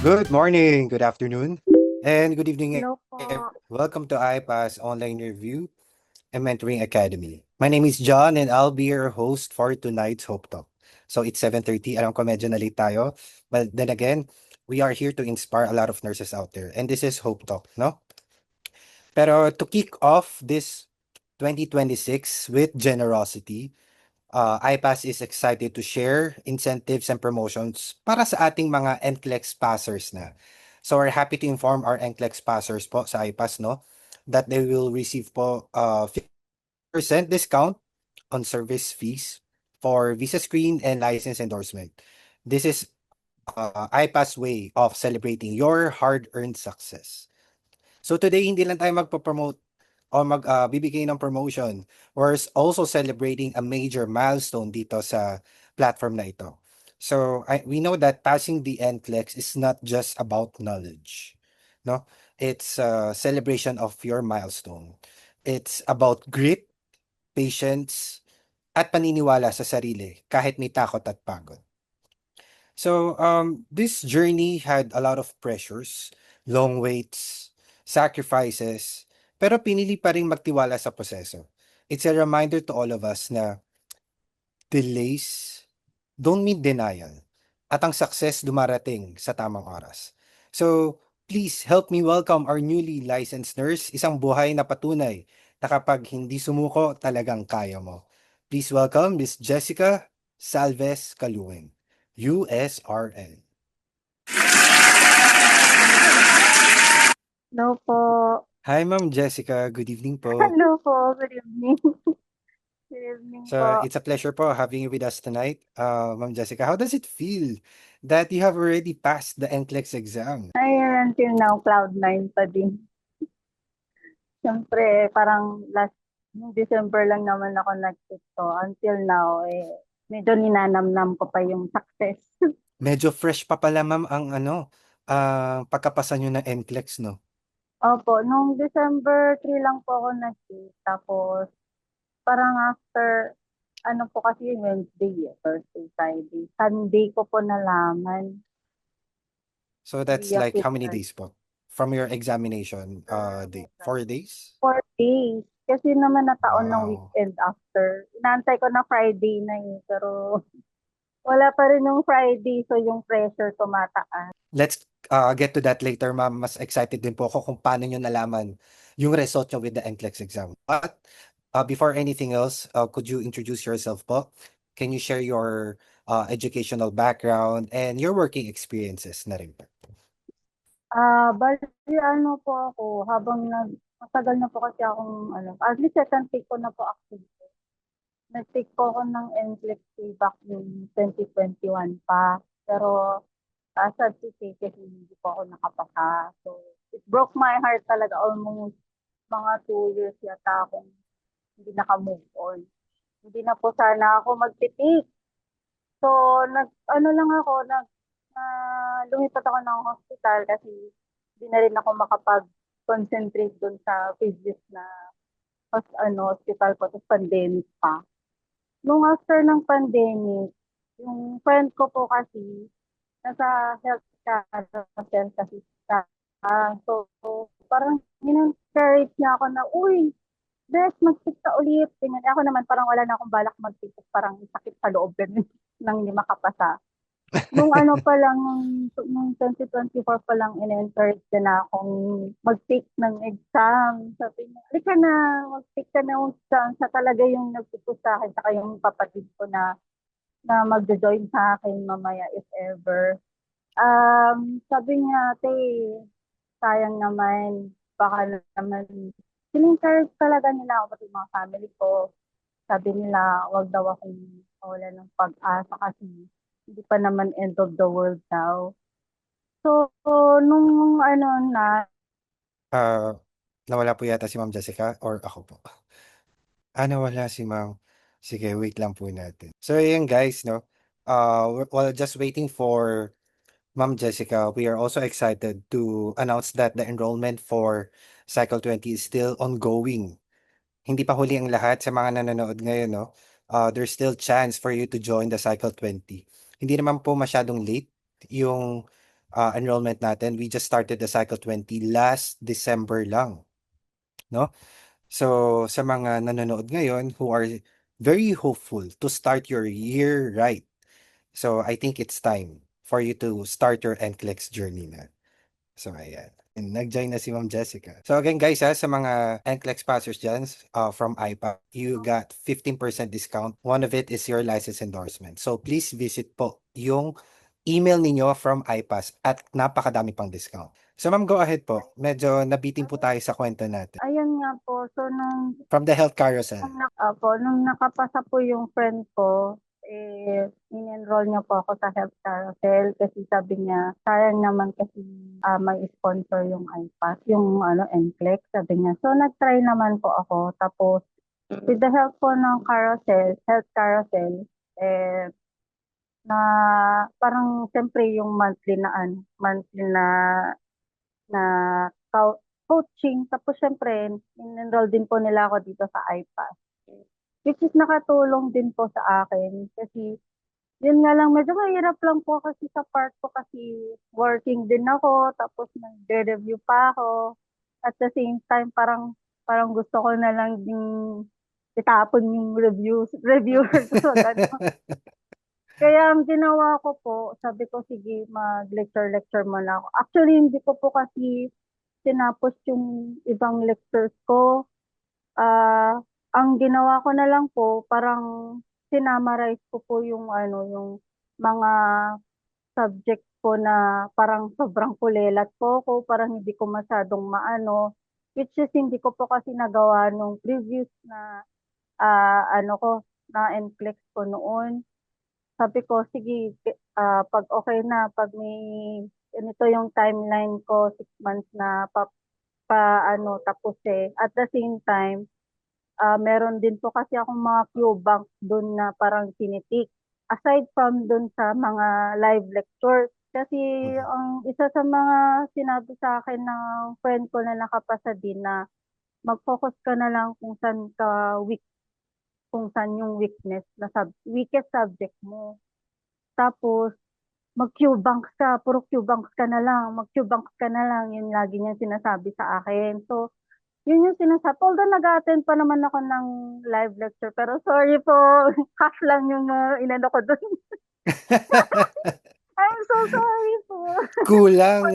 Good morning, good afternoon, and good evening. Hello po. Welcome to iPass Online Review and Mentoring Academy. My name is John and I'll be your host for tonight's Hope Talk. So it's 7:30. Alam ko medyo na late tayo. But then again, we are here to inspire a lot of nurses out there. And this is Hope Talk, no? Pero to kick off this 2026 with generosity, iPass is excited to share incentives and promotions para sa ating mga NCLEX passers na. So we're happy to inform our NCLEX passers po sa iPass, no, that they will receive po 50% discount on service fees for visa screen and license endorsement. This is iPass way of celebrating your hard-earned success. So today, hindi lang tayo magpo-promote o bibigay ng promotion. We're also celebrating a major milestone dito sa platform na ito. So we know that passing the NCLEX is not just about knowledge. No? It's a celebration of your milestone. It's about grit, patience, at paniniwala sa sarili kahit may takot at pagod. So, this journey had a lot of pressures, long waits, sacrifices, pero pinili pa rin magtiwala sa proseso. It's a reminder to all of us na delays don't mean denial at ang success dumarating sa tamang oras. So, please help me welcome our newly licensed nurse, isang buhay na patunay na kapag hindi sumuko, talagang kaya mo. Please welcome Miss Jessica Salves Calueng, USRN. Hello po. Hi, Ma'am Jessica. Good evening po. Hello po. Good evening. Good evening So po. it's a pleasure po having you with us tonight, Ma'am Jessica. How does it feel that you have already passed the NCLEX exam? Ayun, until now, Cloud9 pa din. Siyempre, parang nung December lang naman ako nag-TikTok. Until now, medyo ninanamnam ko pa yung success. Medyo fresh pa pala, Ma'am, ang pagkapasa nyo ng NCLEX, no? Opo, nung December 3 lang po ako nag-take. Tapos, parang after, ano po kasi yung Wednesday, Thursday, Friday. Sunday ko po nalaman So that's via like how many Twitter. days po from your examination date? 4 days? 4 days. Kasi naman nataon ng Wow. weekend after. Inaantay ko na Friday na pero wala pa rin yung Friday, so yung pressure tumataas. Let's get to that later, Ma'am. Mas excited din po ako kung paano nyo nalaman yung result nyo with the NCLEX exam. But before anything else, could you introduce yourself po? Can you share your educational background and your working experiences na rin po? Bali ano po ako, matagal na po kasi akong, at least second take ko na po actually. Nag-take po ako ng NCLEX back yung 2021 pa. Pero sad to say kasi hindi po ako nakapasa. So, it broke my heart talaga, almost mga 2 years yata akong hindi naka-move on. Hindi na po sana ako magtitake. So, ano lang ako, lumipat ako ng hospital kasi hindi na rin ako makapag-concentrate doon sa previous na hospital ko, tapos pandemic pa. Nung after ng pandemic, yung friend ko po kasi, nasa health care kasi siya. So, parang in-encourage niya ako na, uy, Bes, mag-stick ka ulit. Tingnan ako naman, parang wala na akong balak mag-stick. Parang sakit sa loob ganun nang hindi makapasa. Nung ano pa lang, nung 2024 pa lang, in-encourage na akong mag-take ng exam. Sabi niya, alika na, mag-take ka ng exam. Siya talaga yung nagpupo sa akin, saka yung kapatid ko na mag-join sa akin mamaya if ever. Sabi niya, te, sayang naman, baka naman, in-encourage talaga nila ako, pati mga family ko. Sabi nila, wag daw akong wala ng pag-asa kasi hindi pa naman end of the world daw. So, nung ano na, Uh, Nawala po yata si Ma'am Jessica or ako po? Nawala si Ma'am. Sige, wait lang po natin. So, ayan guys, no? While just waiting for Ma'am Jessica, we are also excited to announce that the enrollment for Cycle 20 is still ongoing. Hindi pa huli ang lahat sa mga nanonood ngayon, no? There's still chance for you to join the Cycle 20. Hindi naman po masyadong late yung enrollment natin. We just started the Cycle 20 last December lang, no? So, sa mga nanonood ngayon who are very hopeful to start your year right, so I think it's time for you to start your NCLEX journey na. So, ayan. And nag-join na si Ma'am Jessica. So, again, guys, sa mga NCLEX passers dyan, from IPA, you got 15% discount. One of it is your license endorsement. So, please visit po yung email ninyo from IPAS at napakadami pang discount. So, ma'am, go ahead po. Medyo nabitin po tayo sa kwento natin. Ayun nga po, so From the health carousel. nung nakapasa po yung friend ko, in-enroll niya po ako sa Health Carousel kasi sabi niya, sayang naman kasi may sponsor yung iPass, yung NCLEX, sabi niya. So, nag-try naman po ako. Tapos, with the help po ng Health Carousel, na parang siyempre yung monthly na coaching. Tapos syempre, in-enroll din po nila ako dito sa iPass. Which is nakatulong din po sa akin kasi yun nga lang, medyo mahirap lang po kasi sa part ko kasi working din ako, tapos nagre-review pa ako. At the same time, parang gusto ko na lang din itapon yung reviewers. So, gano'n. Kaya ang ginawa ko po, sabi ko, sige, mag-lecture muna ako. Actually, hindi ko po kasi tinapos yung ibang lectures ko. Ang ginawa ko na lang po, parang sinamarize ko po yung mga subject ko na parang sobrang kulelat po ko, parang hindi ko masyadong maano, which is hindi ko po kasi nagawa nung previous na ko, na NCLEX ko noon. Sabi ko, sige, pag okay na, pag may, ganito yung timeline ko, 6 months na tapos At the same time, meron din po kasi akong mga Q-bank dun na parang tinitik. Aside from dun sa mga live lectures. Kasi ang isa sa mga sinabi sa akin ng friend ko na nakapasa din na mag-focus ka na lang kung saan ka weak, kung saan yung weakness na weakest subject mo. Tapos, mag-Q-banks ka, puro Q-banks ka na lang, mag-Q-banks ka na lang, yun lagi niya sinasabi sa akin. So, yun yung sinasabi. Although nag-attend pa naman ako ng live lecture, pero sorry po, half lang yung inano ko dun. I'm so sorry po. Kulang.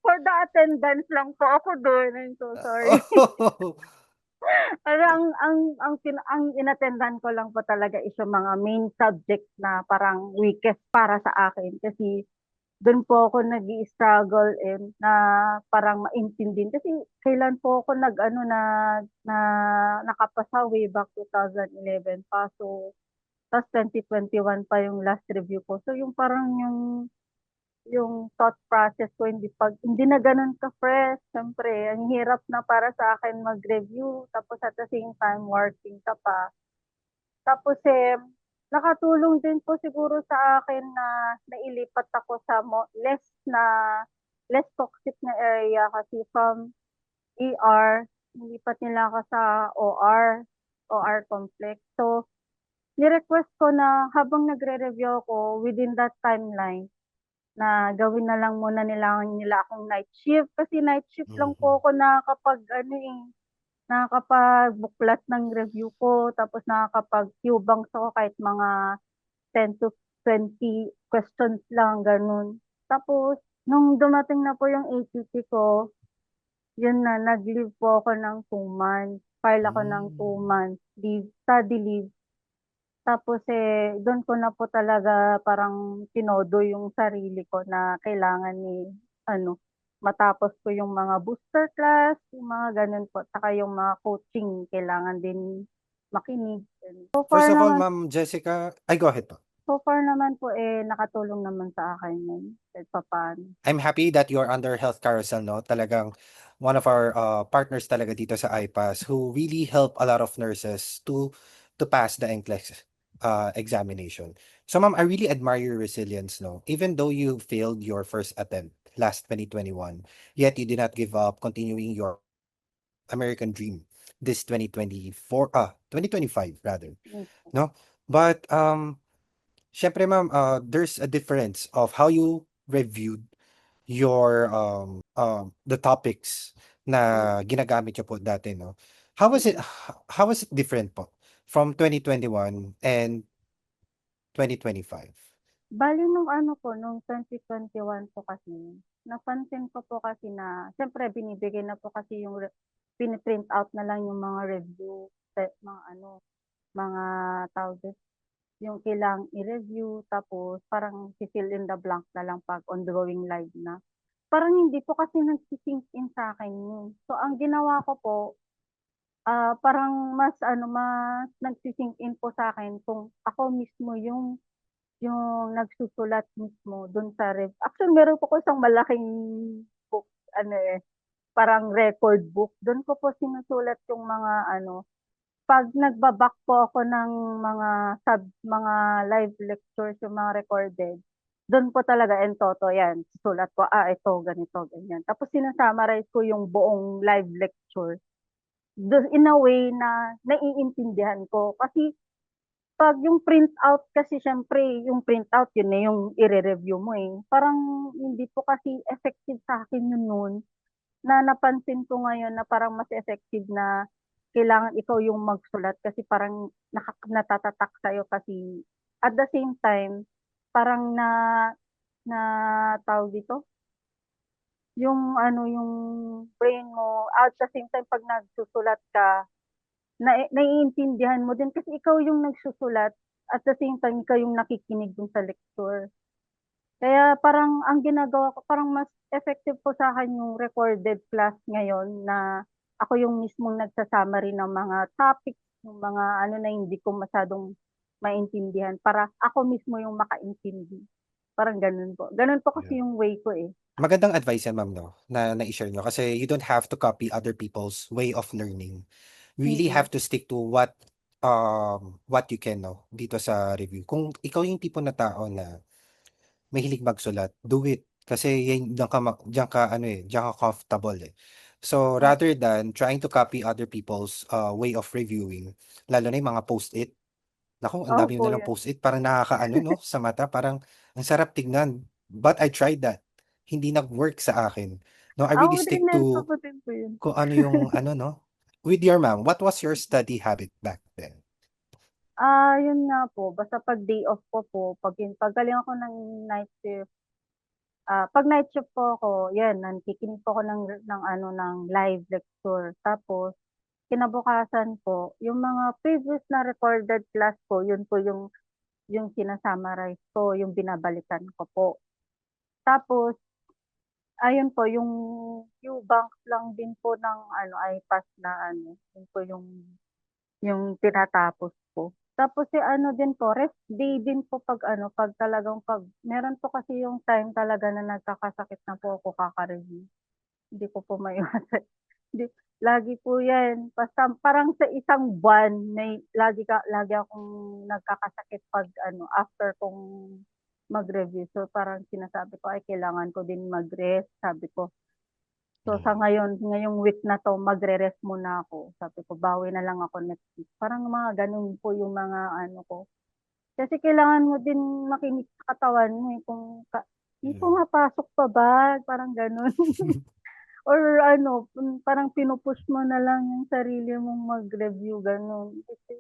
For the attendance lang po ako dun. I'm so sorry. Oh. Pero ang inattendan ko lang po talaga is yung mga main subjects na parang weakest para sa akin. Kasi doon po ako nag-struggle and na parang maintindihan. Kasi kailan po ako na nakapasa way back 2011 pa. So, tapos 2021 pa yung last review ko. So, yung parang yung thought process ko hindi na ganun ka-fresh. Siyempre, ang hirap na para sa akin mag-review. Tapos at the same time, working ka pa. Tapos nakatulong din po siguro sa akin na nailipat ako sa less toxic na area kasi from ER, nilipat nila ako sa OR complex. So, ni-request ko na habang nagre-review ako within that timeline, na gawin na lang muna nila akong night shift kasi night shift lang po ako nakakapag-buklat ng review ko tapos nakakapag-Q-banks ako kahit mga 10 to 20 questions lang, ganun. Tapos, nung dumating na po yung ATT ko, yun na, nag-leave po ako ng 2 months. File ako ng 2 months study leave. Tapos doon ko na po talaga parang tinodo yung sarili ko na kailangan matapos ko yung mga booster class, yung mga ganun po. Saka yung mga coaching, kailangan din makinig. So First far of all, naman, Ma'am Jessica, ay go ahead po. po nakatulong naman sa akin yun. Kahit papaano. I'm happy that you're under Health Carousel, no? Talagang one of our partners talaga dito sa IPAS who really help a lot of nurses to pass the NCLEX examination. So, ma'am, I really admire your resilience, no? Even though you failed your first attempt last 2021, yet you did not give up, continuing your American dream this 2025 rather, Yes. no? But syempre, ma'am, there's a difference of how you reviewed your the topics Oh. na ginagamit niyo po dati, no? How was it Mm. how was it different po from 2021 and 2025? Bale nung ano po, nung 2021 po kasi, napansin ko po kasi na siyempre binibigay na po kasi yung pini-print out na lang yung mga review, mga ano, mga tawag dito, yung kailangang i-review tapos parang fill in the blank na lang 'pag ongoing live na. Parang hindi po kasi nagsi-sink in sa'kin yun. So ang ginawa ko po, parang mas ano, mas nagsi-sink in po sa'kin kung ako mismo yung nagsusulat mismo dun sa actually meron po ako isang malaking book, ano, eh, parang record book. Dun ko po sinusulat yung mga ano, 'pag nagba-back po ako ng mga live lectures, yung mga recorded, dun po talaga en toto 'yan, susulat ko, ito ganito, ganyan. Tapos sina-summarize ko yung buong live lecture dun in a way na naiintindihan ko. Kasi 'pag yung print out kasi siyempre yung print out yun na yung ire-review mo, eh. Parang hindi po kasi effective sa'kin yun nun, na napansin ko ngayon na parang mas effective na kailangan ikaw yung magsulat kasi parang natatatak sa'yo kasi at the same time, parang na tawag dito, yung ano, yung brain mo at the same time 'pag nagsusulat ka, naiintindihan mo din kasi ikaw yung nagsusulat at the same time ikaw yung nakikinig dun sa lecture. Kaya parang ang ginagawa ko parang mas effective po sa'kin yung recorded class ngayon na ako yung mismong nagsa-summary ng mga topics, yung mga ano na hindi ko masyadong maintindihan para ako mismo yung makaintindi, parang gano'n po. Gano'n po Yeah. kasi yung way ko, eh. Magandang advice yan, ma'am, 'no, na nai-share niyo kasi you don't have to copy other people's way of learning. Really Mm. have to stick to what you can know dito sa review. Kung ikaw yung tipo na tao na mahilig magsulat, do it. Kasi yan diyan ka ano, eh, diyan ka comfortable, eh. So, O rather than trying to copy other people's, way of reviewing, lalo na yung mga Post-it. Naku, ang dami opo, nilang yun. Post-it parang nakakaano 'no, sa mata parang ang sarap tignan. But I tried that. Hindi nag-work sa akin. No, I Ako really din, stick nento to ko din po yun. kung ano yung ano 'no. With your mom, what was your study habit back then? Yun nga po, basta 'pag day off ko po, 'pag galing ako ng night shift, 'pag night shift po ako, 'yan nakikinig po ako ng ano, ng live lecture. Tapos kinabukasan po, yung mga previous na recorded class ko, yun po yung sina-summarize ko, yung binabalikan ko po. Tapos ayun po, yung Qbanks lang din po ng ano, iPass na ano, yun po yung tinatapos ko. Tapos ano din po, rest day din po 'pag ano, 'pag talagang 'pag meron po kasi yung time talaga na nagkakasakit na po ako kaka-review. Hindi ko po maiwasan. Hindi, lagi po 'yan. Basta parang sa isang buwan lagi akong nagkakasakit 'pag ano, after kong mag-review. So, parang sinasabi ko, "Ay kailangan ko din mag-rest," sabi ko. So, sa Hmm, ngayon, ngayong week na 'to magre-rest muna ako. Sabi ko, bawi na lang ako next week. Parang mga gano'n po yung mga ano ko. Kasi kailangan mo din makinig sa katawan mo, eh, kung "May yeah. pumapasok pa ba?" Parang gano'n. Or ano, parang pinu-push mo na lang yung sarili mong mag-review, gano'n. Kasi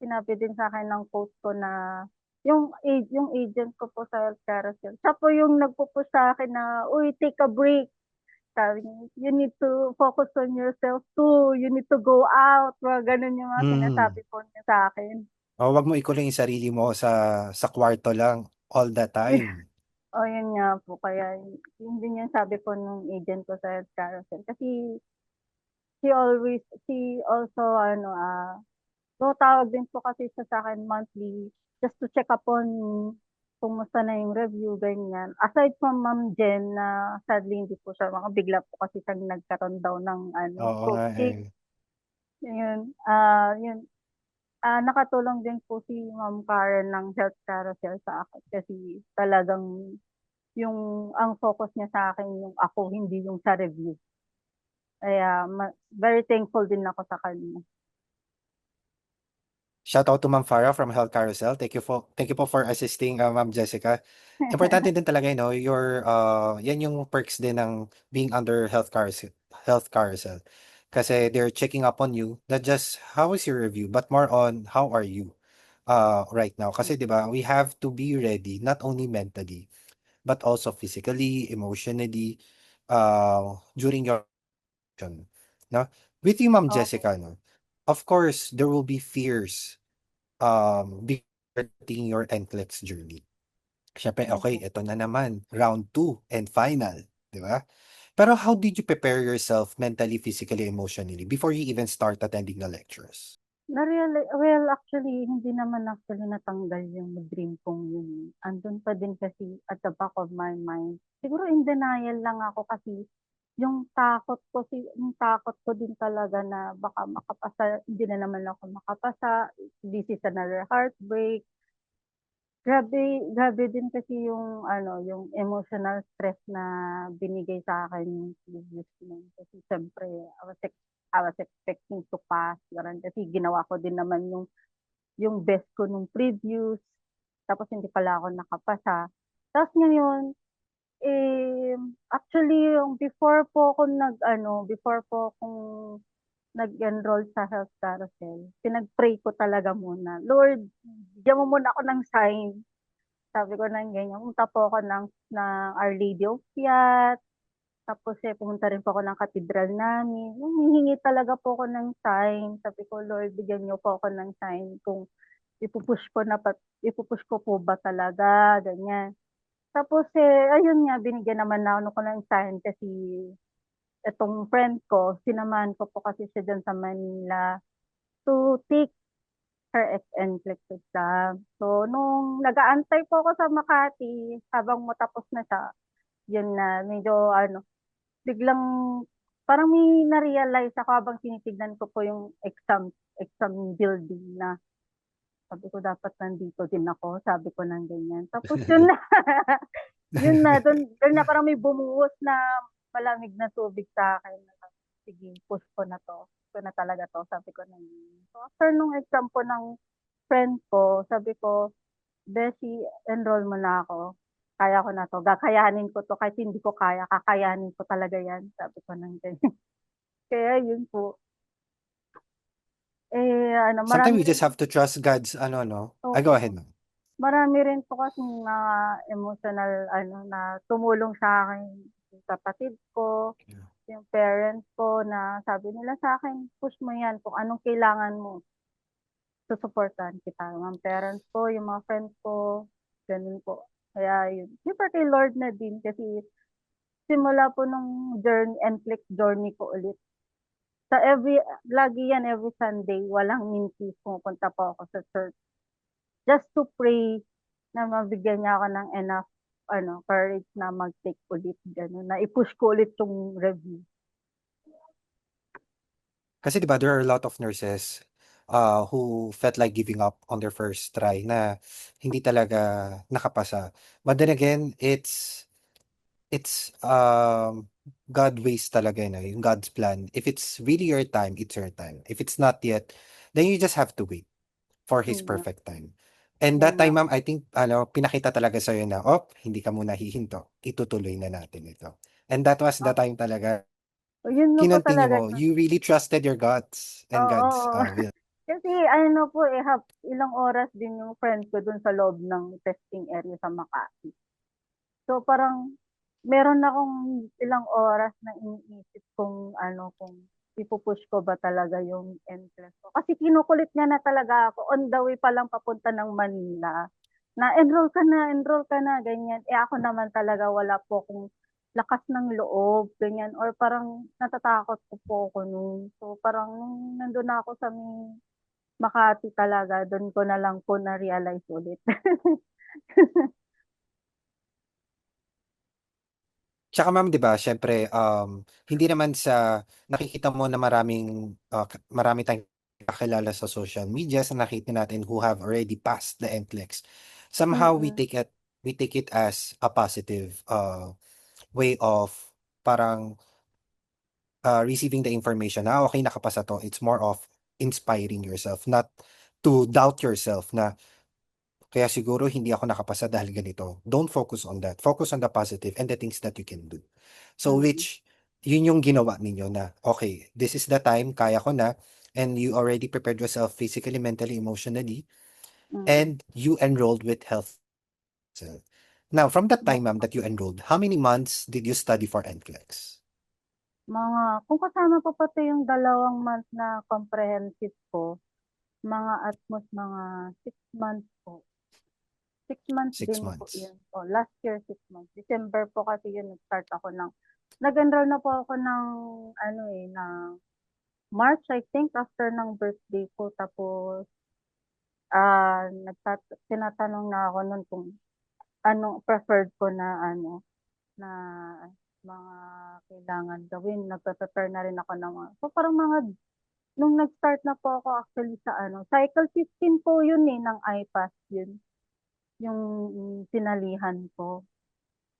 sinabi din sa'kin ng coach ko na yung agent ko po sa Health Carousel, siya po yung nagpu-push sa'kin na, "Uy, take a break." Sabi niya, "You need to focus on yourself too, you need to go out." Mga gano'n yung mga Hmm. sinasabi po niya sa'kin. Oh, 'wag mo ikulong yung sarili mo sa kwarto lang all the time. Oh, yun nga po kaya yun din yung sabi po nung agent ko sa Health Carousel kasi she also ano, tumatawag din po kasi siya sa'kin monthly just to check upon kumusta na yung review, ganyan. Aside from Ma'am Jen na sadly hindi po siya bigla po kasi siyang nagkaroon daw ng ano, Oo throat nga, sick, eh. yun. Yun, nakatulong din po si Ma'am Karen ng Health Carousel sa akin kasi talagang ang focus niya sa akin yung ako, hindi yung sa review. Kaya very thankful din ako sa kanya. Shout out to Ma'am Farah from Health Carousel. Thank you po for assisting Ma'am Jessica. Importante din talaga, your yan yung perks din ng being under Health Carousel. Kasi they're checking up on you, not just how is your review, but more on how are you right now. Kasi 'di ba, we have to be ready not only mentally, but also physically, emotionally, during your action, no? With you, Ma'am Oo, Jessica, no? Of course, there will be fears before starting your NCLEX journey. Siyempre, okay, opo. ito na naman, round 2 and final, di ba? Pero how did you prepare yourself mentally, physically, emotionally before you even start attending the lectures? Well, actually, hindi naman actually natanggal yung dream kong yun. Andun pa din kasi at the back of my mind. Siguro in denial lang ako kasi yung takot ko din talaga na baka makapasa, hindi na naman ako makapasa. This is another heartbreak. Grabe din kasi yung yung emotional stress na binigay sa akin yung previous month. Kasi siyempre, I was expecting to pass. Ganun. Kasi ginawa ko din naman yung best ko nung previous. Tapos hindi pala ako nakapasa. Tapos ngayon, eh, actually, yung before po akong nag-enroll sa Health Carousel, pinag-pray ko talaga muna. Lord, bigyan mo muna ako ng sign. Sabi ko ng ganyan. Pumunta po ako ng Our Lady of Fiat. Tapos pumunta rin po ako ng katedral namin. Humihingi talaga po ako ng sign. Sabi ko, Lord, bigyan niyo po ako ng sign kung ipupush ko po ba talaga, ganyan. Tapos ayun nga, binigyan naman na ako ng sign kasi itong friend ko, sinamahan ko po kasi siya dyan sa Manila to take her NCLEX exam. So, nung nag-aantay po ako sa Makati, habang matapos na siya, yun na, medyo biglang, parang may na-realize ako habang tinitignan ko po yung exam building na, sabi ko, dapat nandito din ako, sabi ko ng ganyan. Tapos yun na, doon na parang may bumuhos na malamig na tubig sa akin. Sige, push ko na to. Push ko na talaga to, sabi ko na yun. So, after nung exam po ng friend ko, sabi ko, Beshi, enroll mo na ako. Kaya ko na to. Kakayanin ko to. Kahit hindi ko kaya, kakayanin ko talaga yan. Sabi ko nang ganyan. Kaya yun po. Sometimes Marami we rin just have to trust God's ano, no? po. Go ahead, ma'am. Marami rin po kasi mga emotional na tumulong sa akin. Yung kapatid ko, Yeah. yung parents ko na sabi nila sa akin, push mo yan kung anong kailangan mo. Susuportahan kita. Yung mga parents ko, yung mga friends ko, ganun po. Kaya yun. Siyempre kay Lord na din kasi simula po nung NCLEX journey ko ulit. Lagi yan every Sunday, walang mintis, pumupunta po ako sa church. Just to pray na mabigyan niya ako ng enough courage na mag-take ulit, gano'n, na i-push ko ulit yung review. Kasi 'di ba there are a lot of nurses who felt like giving up on their first try na hindi talaga nakapasa. But then again, it's God ways talaga yun, yung God's plan. If it's really your time, it's your time. If it's not yet, then you just have to wait for His Yun nga, perfect time. And yun that nga. time, ma'am, I think, pinakita talaga sa'yo na, hindi ka muna hihinto. Itutuloy na natin ito. And that was the Oh, time talaga. yun na po Kinontinue talaga mo. yun. You really trusted your guts and Oo, God's oo. will. Kasi po ilang oras din yung friend ko dun sa loob ng testing area sa Makati. So parang meron akong ilang oras na iniisip kung ipupush ko ba talaga yung entrance ko. Kasi kinukulit niya na talaga ako on the way pa lang papunta ng Manila. Na enroll ka na, ganyan. Ako naman talaga wala po akong lakas ng loob, ganyan. Or parang natatakot ko po ako nun. So parang nung nandun na ako sa may Makati talaga, doon ko na lang po na-realize ulit. Tsaka ma'am, 'di ba, siyempre, hindi naman sa nakikita mo na marami tayong kakilala sa social media, sa nakita natin who have already passed the NCLEX. Somehow Mm-mm. we take it as a positive way of parang receiving the information na okay nakapasa to. It's more of inspiring yourself, not to doubt yourself na kaya siguro hindi ako nakapasa dahil ganito. Don't focus on that. Focus on the positive and the things that you can do. So Mm, which, yun yung ginawa ninyo na, okay, this is the time, kaya ko na, and you already prepared yourself physically, mentally, emotionally, mm. and you enrolled with health. Now, from that Ma- time, ma'am, that you enrolled, how many months did you study for NCLEX? kung kasama po pati yung 2 month na comprehensive ko, mga at most mga 6 months po. 6 months Six din po months. yun. O, last year, 6 months. December po kasi yun, nag-start ako nag-enroll na po ako ng, ng March, I think, after ng birthday ko. Tapos, tinatanong na ako nun kung anong preferred ko na, na mga kailangan gawin. Nagpe-prepare na rin ako ng so parang nung nag-start na po ako actually sa cycle 15 po yun ng iPass yun. Yung sinalihan ko.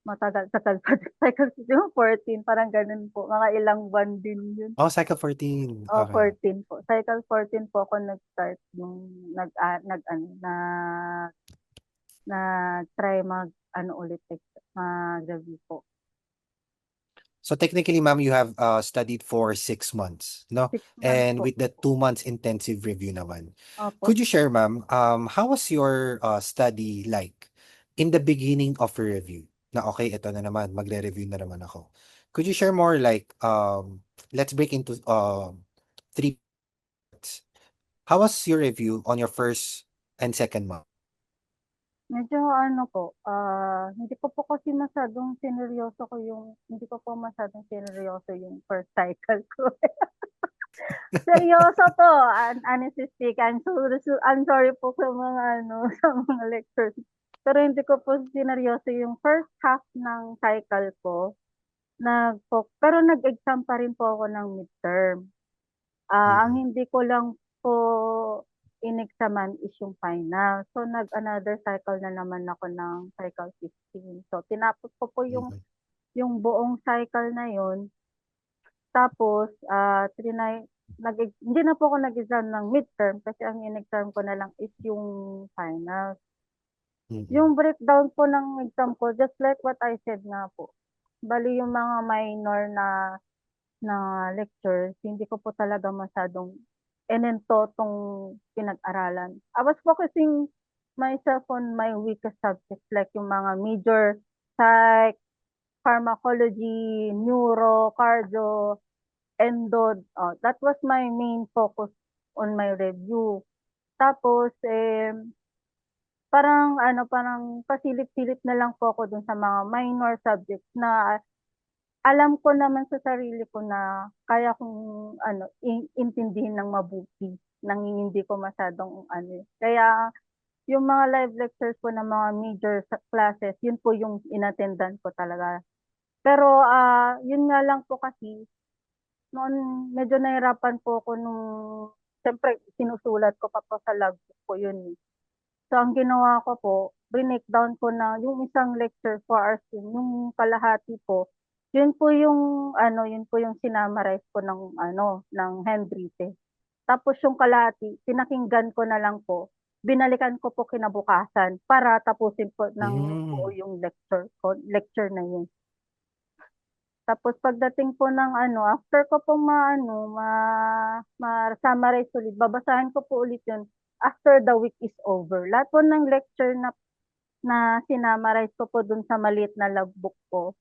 Matagal, tagal pa din. Cycle 15, 14, parang ganun po. Mga ilang buwan din yun. Oh, Cycle 14. O, Okay. 14 po. Cycle 14 po ako nag-start nung try ulit, mag-review po. So technically, ma'am, you have studied for 6 months, no? 6 months And po. with the 2 months intensive review naman. Opo. Could you share, ma'am, how was your study like in the beginning of your review? Na okay, ito na naman, magre-review na naman ako. Could you share more like, let's break into 3 parts. How was your review on your first and second month? Medyo po, hindi ko po kasi masyadong sineryoso ko hindi ko po masyadong sineryoso yung first cycle ko. Seryoso po, honestly speak, I'm sorry po sa mga sa mga lectures. Pero hindi ko po sineryoso yung first half ng cycle ko. Pero nag-exam pa rin po ako ng midterm. Ang Mm-mm. hindi ko lang po in-examan is yung final. So, another cycle na naman ako ng cycle 15. So, tinapos ko po Mm-mm. yung buong cycle na yun. Tapos, hindi na po ako nag-exam ng midterm kasi ang in-exam ko na lang is yung final. Mm-mm. Yung breakdown po ng exam ko, just like what I said nga po. Bali yung mga minor na lectures, hindi ko po talaga masyadong enento tong pinag-aralan. I was focusing myself on my weakest subjects like yung mga major psych, pharmacology, neuro, cardio, endo. That was my main focus on my review. Tapos, parang pasilip-silip na lang po ako dun sa mga minor subjects na alam ko naman sa sarili ko na kaya kong intindihin ng mabuti nang hindi ko masyadong Kaya yung mga live lectures po ng mga major classes, yun po yung inattendan ko talaga. Pero yun nga lang po kasi noon medyo nahirapan po ako siyempre sinusulat ko pa po sa logbook ko yun. So ang ginawa ko po, breakdown ko na yung isang lecture 4 hours yun, yung kalahati po, yun po yung sinamarize ko ng handwritten. Tapos yung kalahati, pinakinggan ko na lang po, binalikan ko po kinabukasan para tapusin po ng buo Mm. yung lecture na yun. Tapos pagdating po ng after ko pong ma-summarize ulit, babasahin ko po ulit yun after the week is over. Lahat po ng lecture na sinamarize ko po dun sa maliit na logbook ko,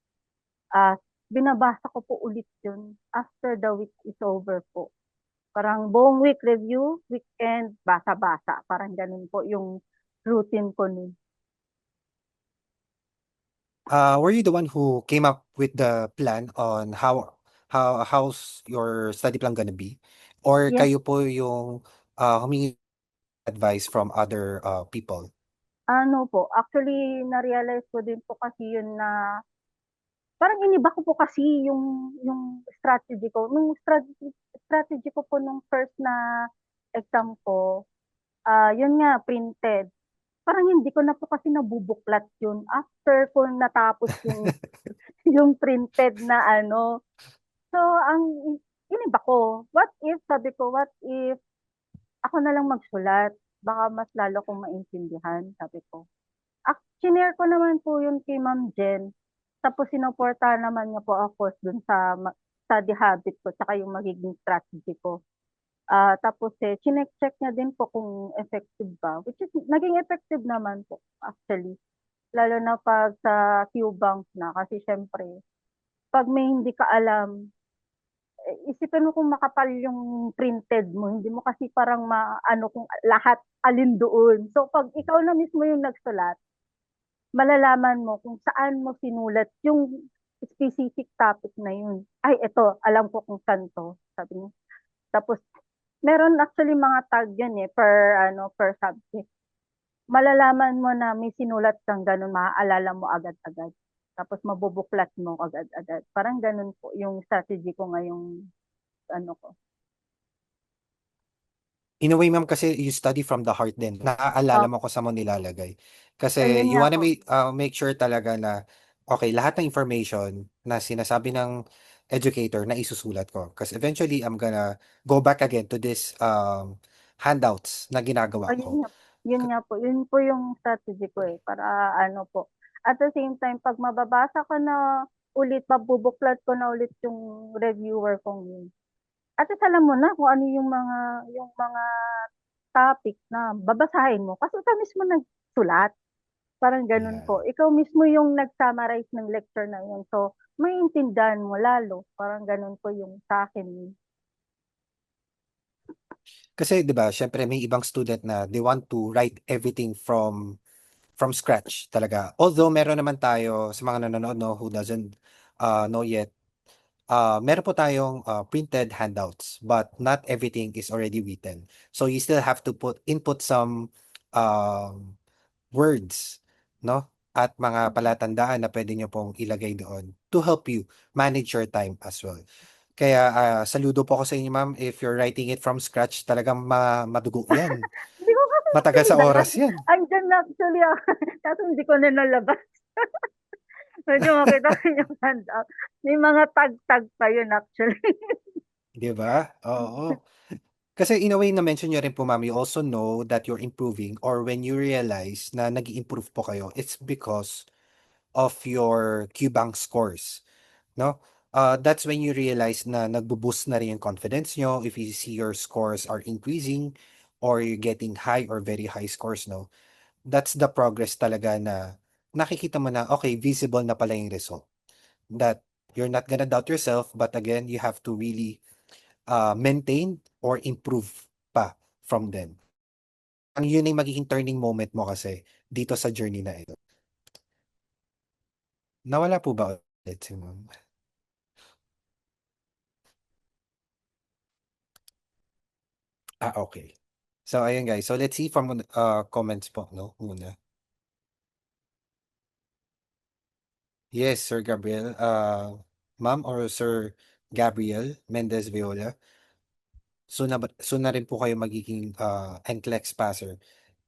ah, binabasa ko po ulit yun after the week is over po. Parang buong week review, weekend, basa-basa. Parang ganun po yung routine ko nun. Were you the one who came up with the plan on how's your study plan gonna be? Or Yes, kayo po yung humingi advice from other people? actually, na-realize ko din po kasi yun na parang iniba ko po kasi yung strategy ko. Strategy ko po nung first na exam ko, yun nga, printed. Parang hindi ko na po kasi nabubuklat yun after ko natapos yung printed na So, iniba ko. Sabi ko, what if ako na lang magsulat? baka mas lalo kong maintindihan, sabi ko. Shinare ko naman po yun kay Ma'am Jen. Tapos sinuportahan naman niya po ako dun sa study habit ko tsaka yung magiging strategy ko. Tapos chinek-check niya din po kung effective ba, which is naging effective naman po actually. Lalo na pag sa Q-Bank na kasi syempre, pag may hindi ka alam, isipin mo kung makapal yung printed mo, hindi mo kasi parang maano kung lahat alin doon. So pag ikaw na mismo yung nagsulat, malalaman mo kung saan mo sinulat yung specific topic na yun. Ay, ito, alam ko kung saan to, sabi niya. Tapos, meron actually mga tag yun per subject. Malalaman mo na may sinulat kang ganun, maaalala mo agad-agad. Tapos mabubuklat mo agad-agad. Parang ganun po yung strategy ko ngayong ano ko. In a way, ma'am, kasi you study from the heart din. Naaalala mo kung saan mo nilalagay. Kasi Ayun you nga wanna po. make sure talaga na, okay, lahat ng information na sinasabi ng educator na isusulat ko. Kasi eventually, I'm gonna go back again to this handouts na ginagawa Ayun ko. nga, yun K- nga po. Yun po yung strategy ko para ano po. At the same time, pag mababasa ko na ulit, mabubuklat ko na ulit yung reviewer kong yun. At least alam mo na kung ano yung mga topic na babasahin mo. Kasi ikaw mismo nagsulat. Parang ganun Yeah. po. Ikaw mismo yung nag-summarize ng lecture na yun. So, maintindihan mo lalo. Parang ganun po yung sa akin. Kasi 'di ba, syempre may ibang student na they want to write everything from scratch talaga. Although meron naman tayo sa mga nanonood, no, who doesn't know yet, meron po tayong printed handouts, but not everything is already written. So you still have to input some um, words, no? At mga palatandaan na pwede nyo pong ilagay doon to help you manage your time as well. Kaya saludo po ako sa inyo, ma'am. If you're writing it from scratch, talagang madugo yan. Hindi ko kasi Matagal sa sinala. oras yan. Andyan na actually ako. Kaso hindi ko na nalabas. Medyo makita ko yung handout. May mga tag-tag pa yun actually. Di ba? Oo. Kasi in a way na-mention niyo rin po, ma'am, you also know that you're improving or when you realize na nag improve po kayo, it's because of your QBank scores, no? That's when you realize na nagbo-boost na rin yung confidence nyo if you see your scores are increasing or you're getting high or very high scores, no? That's the progress talaga na nakikita mo na, okay, visible na pala yung result. That you're not gonna doubt yourself, but again, you have to really maintain or improve pa from them. Ang yun ay magiging turning moment mo kasi dito sa journey na ito. Nawala po ba ulit si ma'am? Okay. So, ayun guys. So, let's see from comments po, no? Muna. Yes, Sir Gabriel. Ma'am or Sir Gabriel Mendez Viola. Soon na rin po kayo magiging NCLEX passer.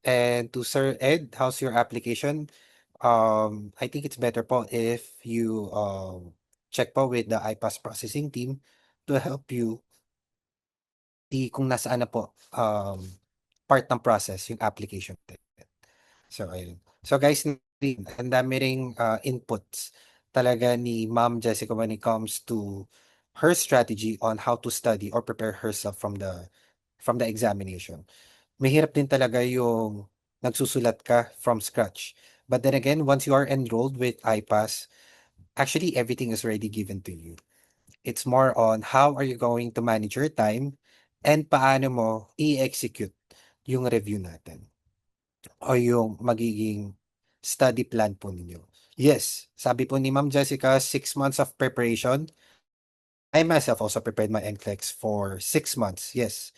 And to Sir Ed, how's your application? I think it's better po if you check po with the iPass processing team to help you kung nasaan na po part ng process yung application. So, ayun. So, guys, ang dami ring inputs talaga ni Ma'am Jessica when it comes to her strategy on how to study or prepare herself from the examination. Mahirap din talaga yung nagsusulat ka from scratch. But then again, once you are enrolled with iPass, actually everything is already given to you. It's more on how are you going to manage your time and paano mo i-execute yung review natin o yung magiging study plan po ninyo. Yes, sabi po ni Ma'am Jessica, 6 months of preparation. I myself also prepared my NCLEX for 6 months. Yes,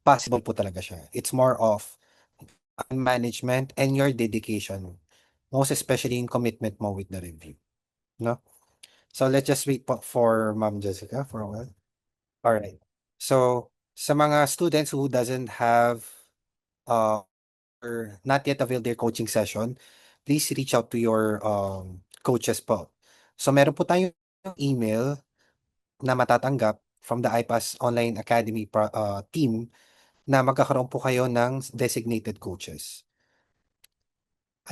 possible po talaga siya. It's more of management and your dedication. Most especially yung commitment mo with the review. No? So let's just wait po for Ma'am Jessica for a while. All right. So sa mga students who doesn't have uh or not yet availed their coaching session, please reach out to your coaches po. So meron po tayong email na matatanggap from the iPass Online Academy team na magkakaroon po kayo ng designated coaches.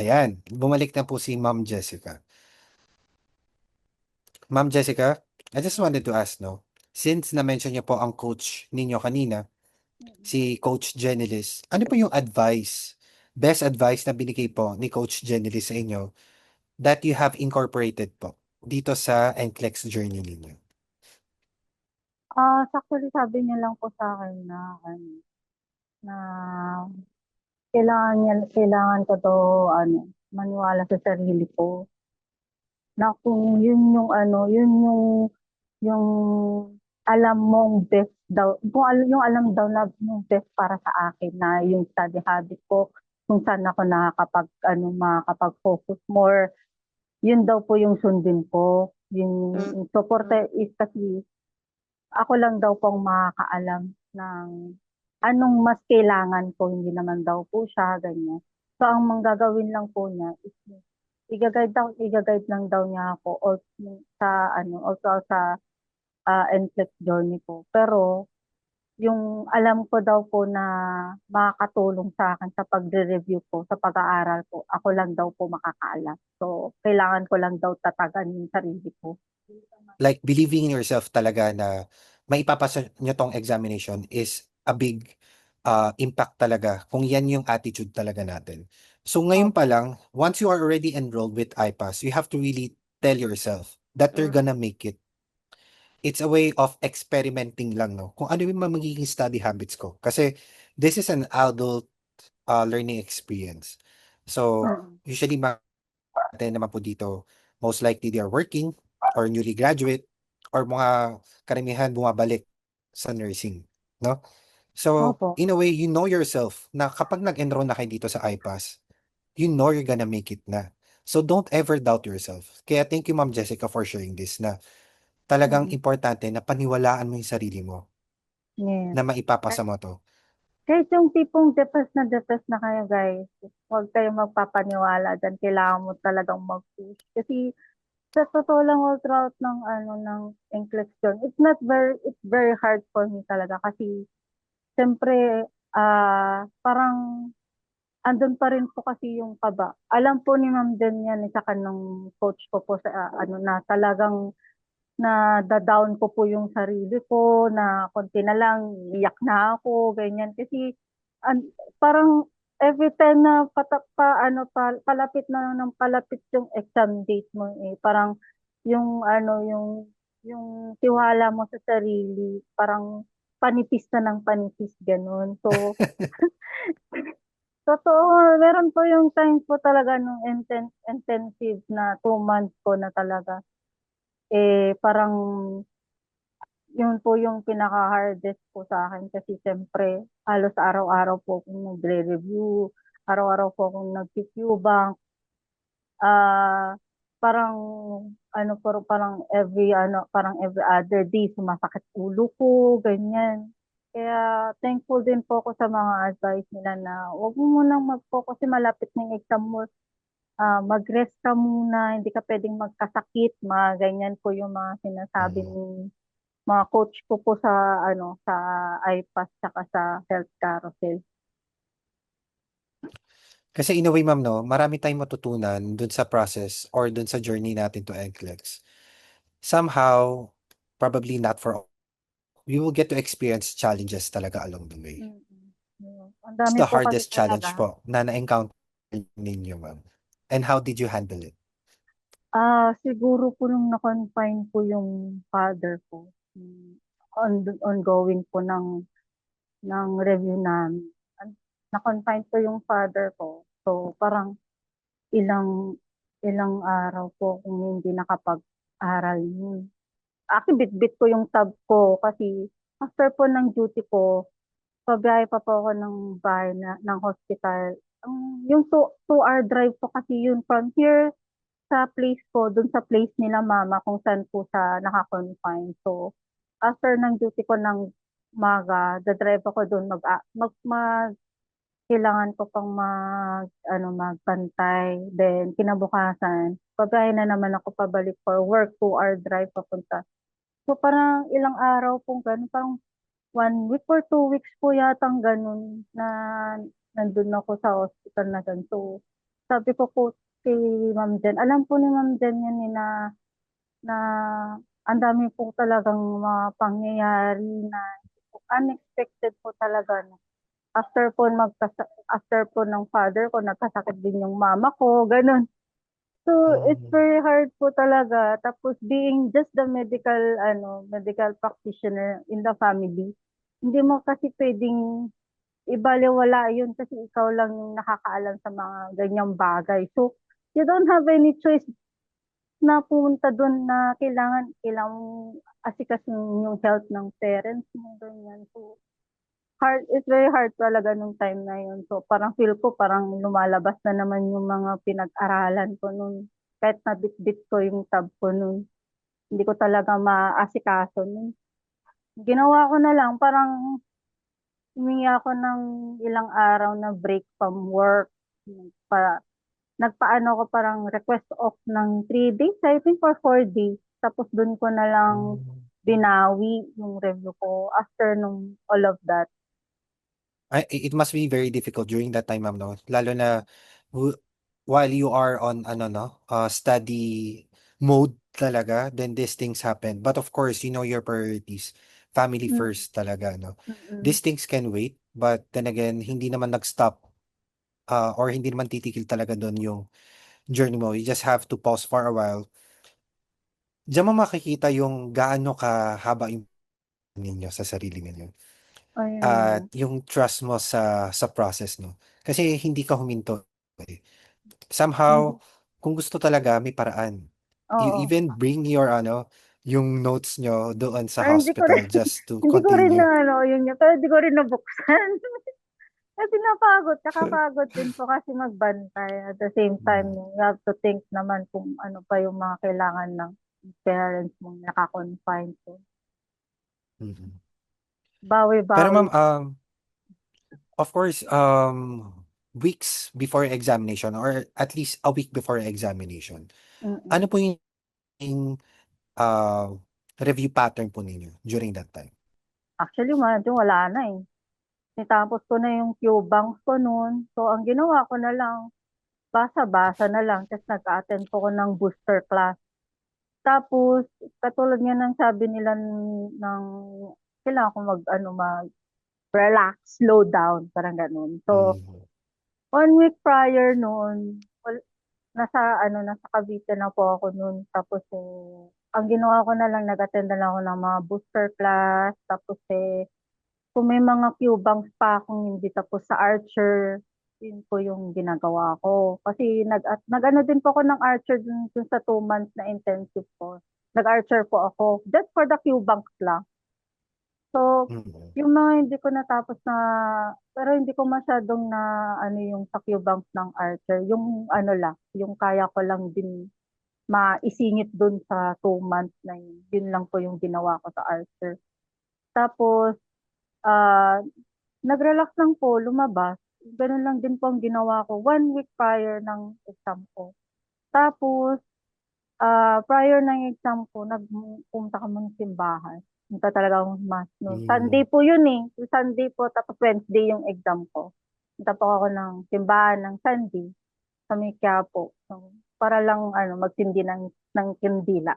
Ayan, bumalik na po si Ma'am Jessica. Ma'am Jessica, I just wanted to ask, no, since na-mention niyo po ang coach ninyo kanina, Mm. si Coach Jenilis, ano po yung best advice na binigay po ni Coach Jenilis sa inyo that you have incorporated po dito sa NCLEX journey ninyo? Actually sabi niya lang po sa akin na ano, na kailangan ko 'to ano, maniwala sa sarili ko, na kung yun yung ano, yun yung alam mong best daw, kung yung alam daw na yung best para sa akin na yung study habit ko, kung saan ako makakapag-focus more, yun daw po yung sundin ko. Yung suporta is kasi ako lang daw pong makakaalam ng anong mas kailangan ko, hindi naman daw po siya, ganyan. So, ang manggagawin lang po niya is i-guide lang daw niya ako sa also sa NCLEX journey ko. Pero yung alam ko daw po na makakatulong sa akin sa pagre-review ko, sa pag-aaral ko, ako lang daw po makakaalam. So, kailangan ko lang daw tatagan yung sarili ko. Like believing in yourself talaga na maipapasa nyo tong examination is a big impact talaga kung yan yung attitude talaga natin. So ngayon pa Opo. lang, once you are already enrolled with IPAS, you have to really tell yourself that you're gonna make it. It's a way of experimenting lang, no? Kung ano yung magiging study habits ko. Kasi this is an adult learning experience. So, Mm. usually natin naman po dito, most likely they are working or newly graduate or mga karamihan bumabalik sa nursing, no? So, Opo. in a way, you know yourself na kapag nag-enroll na kayo dito sa IPAS, you know you're gonna make it na. So, don't ever doubt yourself. Kaya thank you, Ma'am Jessica, for sharing this na talagang Mm. importante na paniwalaan mo yung sarili mo Yes. na maipapasa mo to. Kahit yung tipong depressed na kayo, guys, huwag kayong magpapaniwala dyan. Kailangan mo talagang mag-push. Kasi sa totoo lang, all throughout ng inflection, it's very hard for me talaga. Kasi, siyempre, parang andun pa rin po kasi yung kaba. Alam po ni Ma'am din yan, saka ng coach ko po sa na talagang na down ko po yung sarili ko, na konti na lang, iyak na ako, ganyan. Kasi an, parang every time na palapit na ng palapit yung exam date mo, parang yung yung tiwala mo sa sarili, parang panipis na ng panipis, ganun. So, totoo, meron po yung times po talaga nung intensive na 2 months ko na talaga. Parang yun po yung pinaka-hardest po sa akin kasi siyempre halos araw-araw po akong nagre-review, araw-araw po akong nag-Q-bank, ah parang parang every other day sumasakit ulo ko, ganyan. Kaya thankful din po ako sa mga advice nila na huwag mo munang mag-focus kasi malapit na yung exam mo, mag-rest ka muna, hindi ka pwedeng magkasakit, mga ganyan po yung mga sinasabi Mm. ni mga coach ko po sa IPAS tsaka sa Health Carousel. Kasi in a way, ma'am, no, marami tayong matutunan dun sa process or dun sa journey natin to NCLEX. Somehow, probably not for all, we will get to experience challenges talaga along the way. Mm. Ang What's dami the po kasi hardest challenge talaga. po na na-encounter ninyo, ma'am? And how did you handle it? Siguro po nung na-confine po yung father ko, ongoing po ng review namin. Na-confine po yung father ko. So, parang ilang ilang araw po kung hindi nakapag-aral yun. Bit-bit ko yung tab ko kasi after po ng duty ko, pabiyahe pa po ako ng bahay ng hospital. Yung 2 hour drive po kasi yun from here sa place ko, dun sa place nila mama kung saan po siya naka-confine. So, after ng duty ko ng umaga, dadrive ako dun kailangan ko pang magbantay. Then, kinabukasan, pabiyahe na naman ako pabalik for work, 2 hour drive papunta. So, parang ilang araw pong ganun, parang 1 week or 2 weeks po yatang ganun na nandun ako sa hospital na ganito. Sabi ko po kay Ma'am Jen, alam po ni Ma'am Jen yun na ang dami po talagang mga pangyayari na unexpected po talaga. No? After po ng father ko, nagkasakit din yung mama ko, ganun. So, it's Mm. very hard po talaga. Tapos being just the medical practitioner in the family, hindi mo kasi pwedeng ibalewala yun kasi ikaw lang yung nakakaalam sa mga ganyang bagay. So, you don't have any choice na pumunta doon na kailangan asikasin yung health ng parents mo, ganyan. So, it's very hard talaga nung time na yun. So, parang feel ko parang lumalabas na naman yung mga pinag-aralan ko nun. Kahit nabit-bit ko yung tab ko nun. Hindi ko talaga maasikaso nun. Ginawa ko na lang, parang humingi ako ng ilang araw na break from work. Pa, nagpaano ko parang request off ng 3 days, I think, or 4 days. Tapos dun ko na lang Mm. binawi yung review ko after nung all of that. It must be very difficult during that time, ma'am, no? Lalo na w- while you are on ano no, study mode talaga, then these things happen. But of course, you know your priorities. Family Mm, first talaga, no? mm, These things can wait, but then again, hindi naman nag-stop or hindi naman titigil talaga doon yung journey mo. You just have to pause for a while. Diyan mo makikita yung gaano kahaba yung ninyo sa sarili ninyo. ayun At lang. yung trust mo sa process, no? Kasi hindi ka huminto. Eh. Somehow, Mhm. kung gusto talaga, may paraan. You Oo. even bring your yung notes nyo doon sa Pero hindi ko rin, hospital just to hindi ko rin continue. na yun yun, pero hindi ko rin nabuksan. Kasi kakapagod din po kasi magbantay. At the same time, Mm, you have to think naman kung ano pa yung mga kailangan ng parents mong nakakonfine to. mm. Pero Bawi-bawi. ma'am, of course, weeks before examination or at least a week before examination, ano Mm-mm. po yung uh, review pattern po ninyo during that time? Actually, medyo wala na eh. Nitapos ko na yung Q-banks ko noon. So, ang ginawa ko na lang, basa-basa na lang. Tapos nag-attend po ko ng booster class. Tapos, katulad nga ng sabi nila ng kailangan ko mag-relax, slow down, parang ganun. So, Mm, 1 week prior noon, nasa Cavite na po ako noon. Tapos, ang ginawa ko na lang, nag-attend na lang ako ng mga booster class. Tapos, kung may mga Q-banks pa akong hindi tapos sa Archer, yun po yung ginagawa ko. Kasi nag-ano din po ako ng Archer dun sa 2 months na intensive ko. Nag-Archer po ako. Just for the Q-banks lang. So, mm, yung mga hindi ko natapos na, pero hindi ko masyadong na ano yung sa Q-banks ng Archer. Yung ano lang, yung kaya ko lang din maisingit dun sa 2 months na yun. Yun lang po yung ginawa ko sa Archer. Tapos, ah nag-relax lang po, lumabas. Ganun lang din po ang ginawa ko 1 week prior ng exam ko. Tapos, prior ng exam ko, nagpunta kami ng simbahan. Punta talaga akong mass noon. Sunday mm. po yun eh. Yung Sunday po, tapos Wednesday yung exam ko. Punta po ako ng simbahan ng Sunday sa may Quiapo. So, para lang magtindi ng kandila.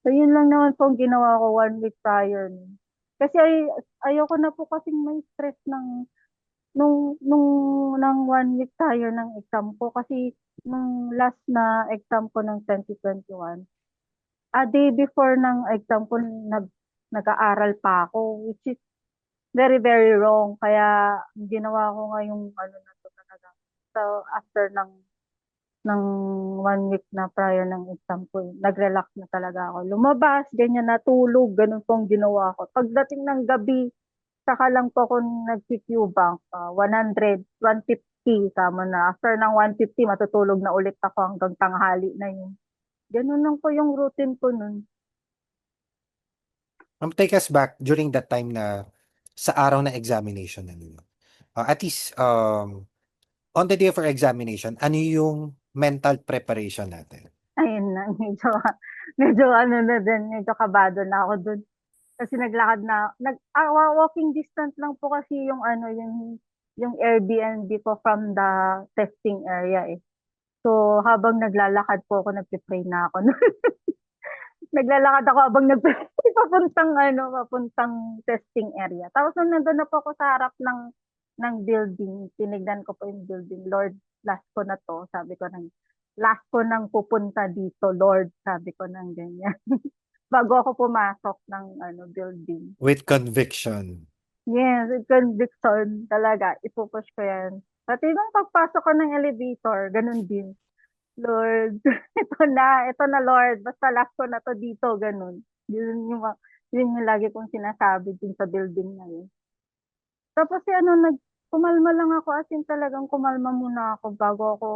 So, yun lang naman po ang ginawa ko 1 week prior. Nun. Kasi ayoko na po kasing may stress nung ng 1 week tayo ng exam ko kasi nung last na exam ko ng 2021, a day before ng exam ko nag-aaral pa ako which is very very wrong kaya ginawa ko nga yung ano na to talaga. So after ng 1 week na prior ng exam ko, nag-relax na talaga ako. Lumabas, ganyan natulog, ganun pong ginawa ko. Pagdating ng gabi, saka lang po ako nag-Q bank, 100, 150, tama na. After ng 150, matutulog na ulit ako hanggang tanghali na yun. Ganun lang po yung routine ko nun. Take us back during that time na sa araw na examination na ninyo. At least, on the day of our examination, ano yung mental preparation natin? Ayun na, medyo ano na din, medyo kabado na ako dun. Kasi naglakad na, walking distance lang po kasi yung ano, yung Airbnb ko from the testing area eh. So, habang naglalakad po ako, nagpe-pray na ako. Naglalakad ako habang papuntang ano, papuntang testing area. Tapos nung nandun na po ako sa harap ng building, tinignan ko po yung building. Lord, last ko na to. Sabi ko nang last ko nang pupunta dito, Lord. Sabi ko nang ganyan. Bago ako pumasok ng ano building. With conviction. Yes, with conviction talaga. Ipupush ko yan. Pati nung pagpasok ko ng elevator, ganun din. Lord, ito na Lord, basta last ko na to dito, ganun. Yun yung lagi kong sinasabi din sa building na yun. Tapos ano, kumalma lang ako, as in talagang kumalma muna ako bago ako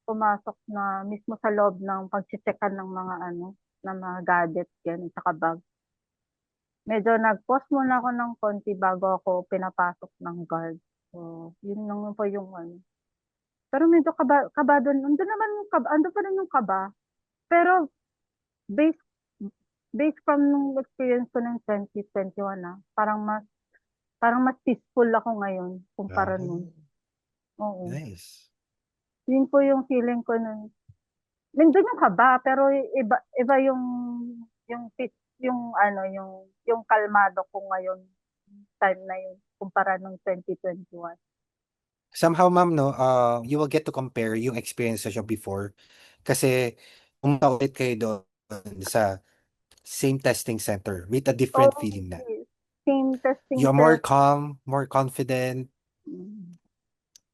pumasok na mismo sa loob ng pag-checkan ng mga ano, ng mga gadgets, yan, saka bag. Medyo nag-pause muna ako ng konti bago ako pinapasok ng guard. So, yun lang po yung ano. Pero medyo kaba doon. Ando naman yung kaba, ando pa rin yung kaba. Pero based based from nung experience ko ng 2021 na, parang mas peaceful ako ngayon Ah, kumpara nun. Oo. nice. Yun po yung feeling ko nun. Nandun yung kaba, pero iba iba yung peace, yung ano, yung kalmado ko ngayon time na yun kumpara nung 2021. Somehow, ma'am, no, you will get to compare yung experiences nyo before. Kasi, ulit kayo doon sa same testing center with a different Oh, feeling na. yes. Same testing You're more test. calm, more confident, Mm.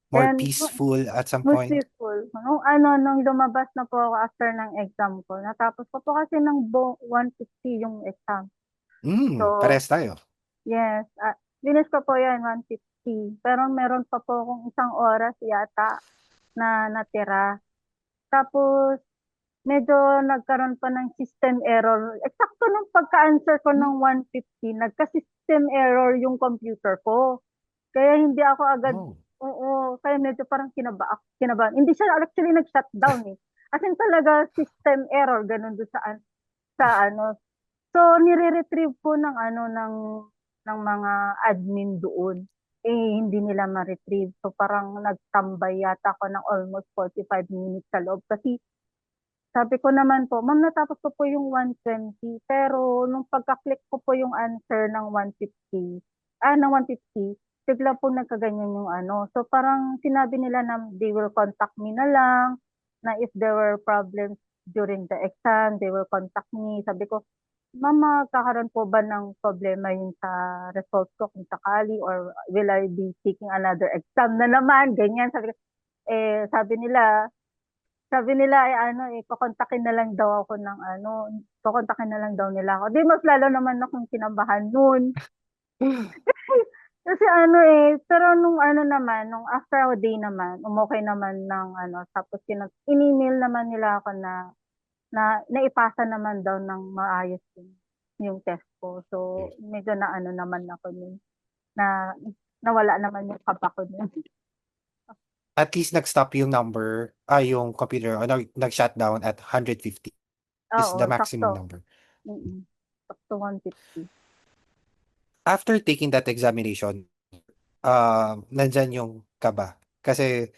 more Then, peaceful at some most point. peaceful. Nung ano, nung lumabas na po ako after ng exam ko, natapos ko po kasi ng 150 yung exam. So, Parehas tayo. yes, finish ko po yan, 150. Pero meron pa po akong isang oras yata na natira. Tapos, medyo nagkaroon pa ng system error. Eksakto nung pagka-answer ko Hmm? ng 150, nagka-system error yung computer ko. Kaya hindi ako agad, Oh. oo, kaya medyo parang kinabahan. Hindi siya actually nag-shutdown eh. As in talaga system error, ganun doon sa ano. So, nire-retrieve po ng ano, ng mga admin doon. Eh, hindi nila ma-retrieve. So, parang nagtambay yata ako ng almost 45 minutes sa loob. Kasi sabi ko naman po, ma'am, natapos ko po yung 120, pero nung pagka-click ko po yung answer ng 150, ng 150, bigla po nagkaganyan yung ano. So parang sinabi nila na they will contact me na lang, na if there were problems during the exam, they will contact me. Sabi ko, ma'am, magkakaroon po ba ng problema yun sa results ko kung sakali, or will I be taking another exam na naman? Ganyan. Sabi nila ay ano eh, kokontakin na lang daw ako ng ano, kokontakin na lang daw nila ako. Di mas lalo naman akong kinabahan noon. Kasi ano eh, pero nung ano naman, nung after a day naman, umokay naman ng ano, tapos in-email naman nila ako na naipasa naman daw ng maayos yung test ko. So, medyo na ano naman ako nun, na nawala naman yung kaba ko nun. At least nag-stop yung number, yung computer, nag-shutdown at 150 is Oo, the sakto. maximum number. Sakto 150. After taking that examination, nandyan yung kaba. Kasi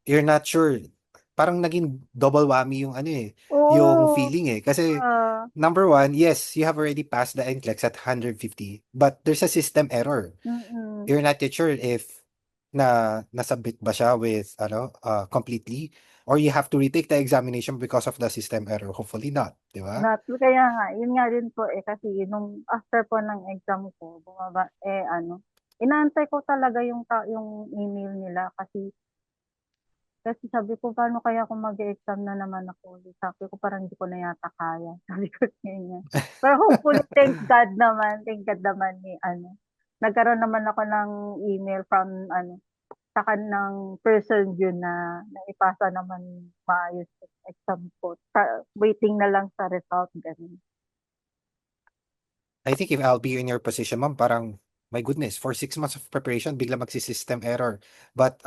you're not sure. Parang naging double whammy yung ano eh, yung Oo. feeling eh. Kasi ah, number one, yes, you have already passed the NCLEX at 150, but there's a system error. mm. You're not yet sure if nasubmit ba siya with completely, or you have to retake the examination because of the system error. Hopefully not, di ba? Kaya nga, yun nga din po eh, kasi nung after po ng exam ko, bumaba, ano, inaantay ko talaga yung email nila kasi sabi ko, paano kaya kung mag-exam na naman ako ulit? Sabi ko, parang hindi ko na yata kaya. Sabi ko, ganyan. Pero hopefully, thank God naman ni, ano, nagkaroon naman ako ng email from, ano, sa kanang person yun na naipasa naman maayos yung exam ko. Waiting na lang sa result, ganun. I think if I'll be in your position, ma'am, parang, my goodness, for 6 months of preparation, bigla magsi-system error. But,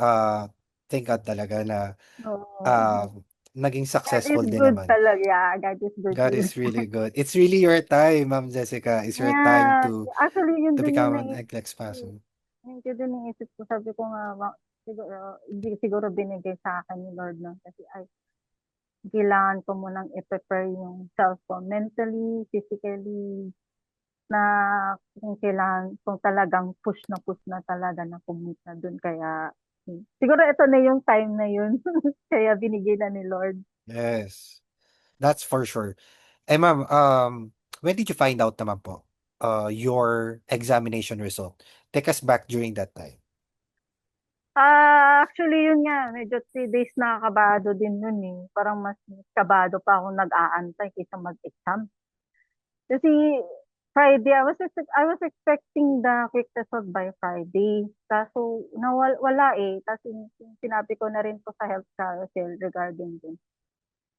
thank God talaga na, Oo. uh, naging God is successful din good naman. talaga. Yeah, God is good God really. is really good. It's really your time, Ma'am Jessica. It's your time Yeah, to actually yun din yung become an naisip NCLEX ko. passer. Yun din yung naisip ko. Sabi ko nga, siguro, hindi siguro binigay sa akin ni Lord no? Kasi ay, kailangan ko munang i-prepare yung self ko mentally, physically, na kung kailangan, kung talagang push na talaga na pumunta dun. Kaya, siguro ito na yung time na yun. Kaya binigay na ni Lord. Yes, that's for sure. Eh, ma'am, when did you find out naman po, your examination result? Take us back during that time. Actually, yun nga, medyo 3 days nakakabado din nun eh. Parang mas kabado pa ako nag-aantay kaysa mag-exam. Kasi Friday, I was expecting the quick result by Friday. Kaso wala eh. Tapos sinabi ko na rin po sa health carousel regarding din.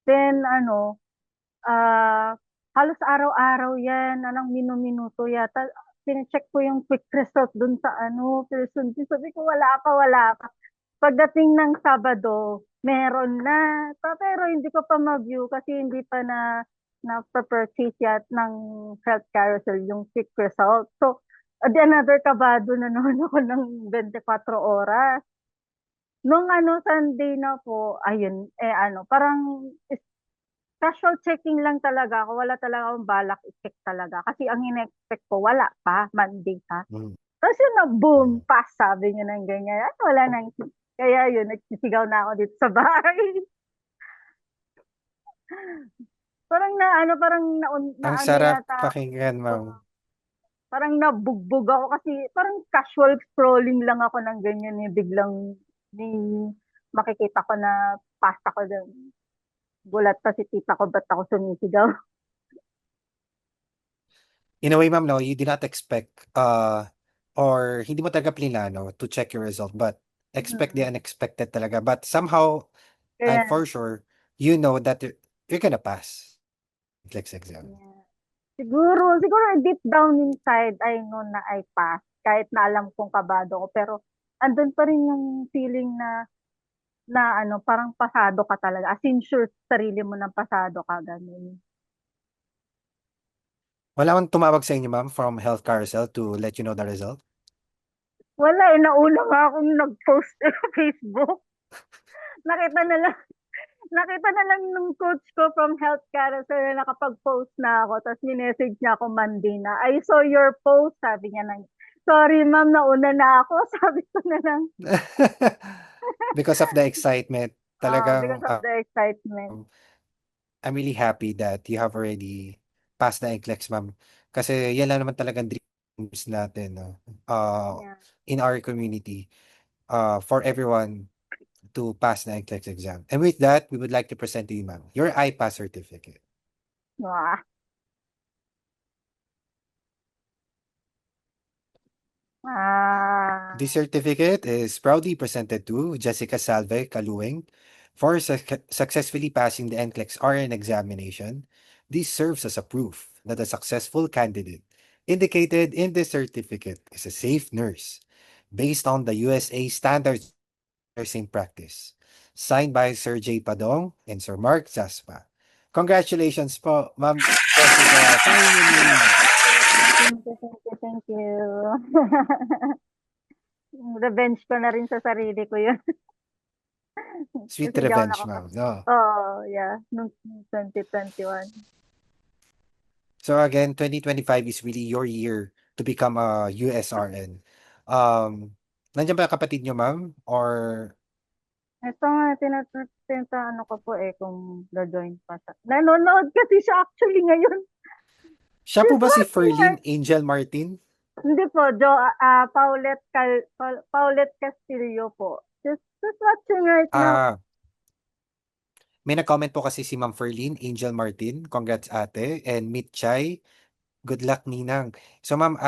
Then ah, halos araw-araw yan, anong minu-minuto yata. Sinecheck ko yung quick result dun sa person. Sabi ko, wala pa, wala pa. Pagdating ng Sabado, meron na. Pero hindi ko pa ma-view kasi hindi pa na-purchase yet ng health carousel yung quick result. So, another kabado na naman ako ng 24 oras. Nung Sunday na po, ayun, parang casual checking lang talaga ako. Wala talaga akong balak i-check talaga. Kasi ang ine-expect ko, wala pa, Monday pa. Mm, Tapos yun na, boom, mm. pass, sabi niya ng ganyan. Ay, wala nang, kaya yun, nagsisigaw na ako dito sa bahay. Parang Ang na sarap yata ako pakinggan, dito. ma'am. Parang nabugbog ako kasi parang casual scrolling lang ako ng ganyan eh. Biglang may makikita ko na pasta ko dun. Gulat pa si tita ko, ba't ako sumisigaw? In a way, ma'am, no, you did not expect, or hindi mo talaga plinano to check your result, but expect the Hmm. unexpected talaga. But somehow, and Kaya, for sure, you know that you're gonna pass NCLEX exam. yeah. Siguro deep down inside, I know na I pass. Kahit na alam kong kabado ko. Pero, andun pa rin yung feeling na parang pasado ka talaga. As in, sure, sarili mo ng pasado ka, ganun. Wala akong tumawag sa inyo, ma'am, from Health Carousel to let you know the result? Wala eh, nauna nga akong nag-post sa Facebook. Nakita na lang, nakita na lang nung coach ko from Health Carousel na nakapag-post na ako. Tapos minessage niya ako Monday na, I saw your post, sabi niya na, sorry ma'am, nauna na ako. Sabi ko na lang, Because of the excitement, because talagang, of the excitement. I'm really happy that you have already passed the NCLEX, ma'am. Kasi yan lang naman talagang dreams natin, no? Yeah. In our community, for everyone to pass the NCLEX exam. And with that, we would like to present to you, ma'am, your iPass certificate. Wow. This Ah, certificate is proudly presented to Jessica Salve Kaluwing for successfully passing the NCLEX RN examination. This serves as a proof that a successful candidate indicated in the certificate is a safe nurse based on the USA Standards Nursing Practice. Signed by Sir J. Padong and Sir Mark Zaspa. Congratulations po, Ma'am Jessica. Finally! thank you, thank you, thank you. Revenge ko na rin sa sarili ko yun. Sweet Nasigaw na revenge, ako. ma'am. No? Oh, yeah. Nung 2021. So again, 2025 is really your year to become a USRN. Um, Nandiyan ba ang kapatid niyo, ma'am? Or Ito nga, ano ko po eh, kung join pa siya. Nanonood kasi siya actually ngayon. siya po She's ba si watching her. Ferlin Angel Martin? Hindi po, Paulette Castillo po. She's watching right now. Ah, may nag-comment po kasi si Ma'am Ferlin Angel Martin. Congrats ate. And Meet Chai. Good luck, Ninang. So ma'am,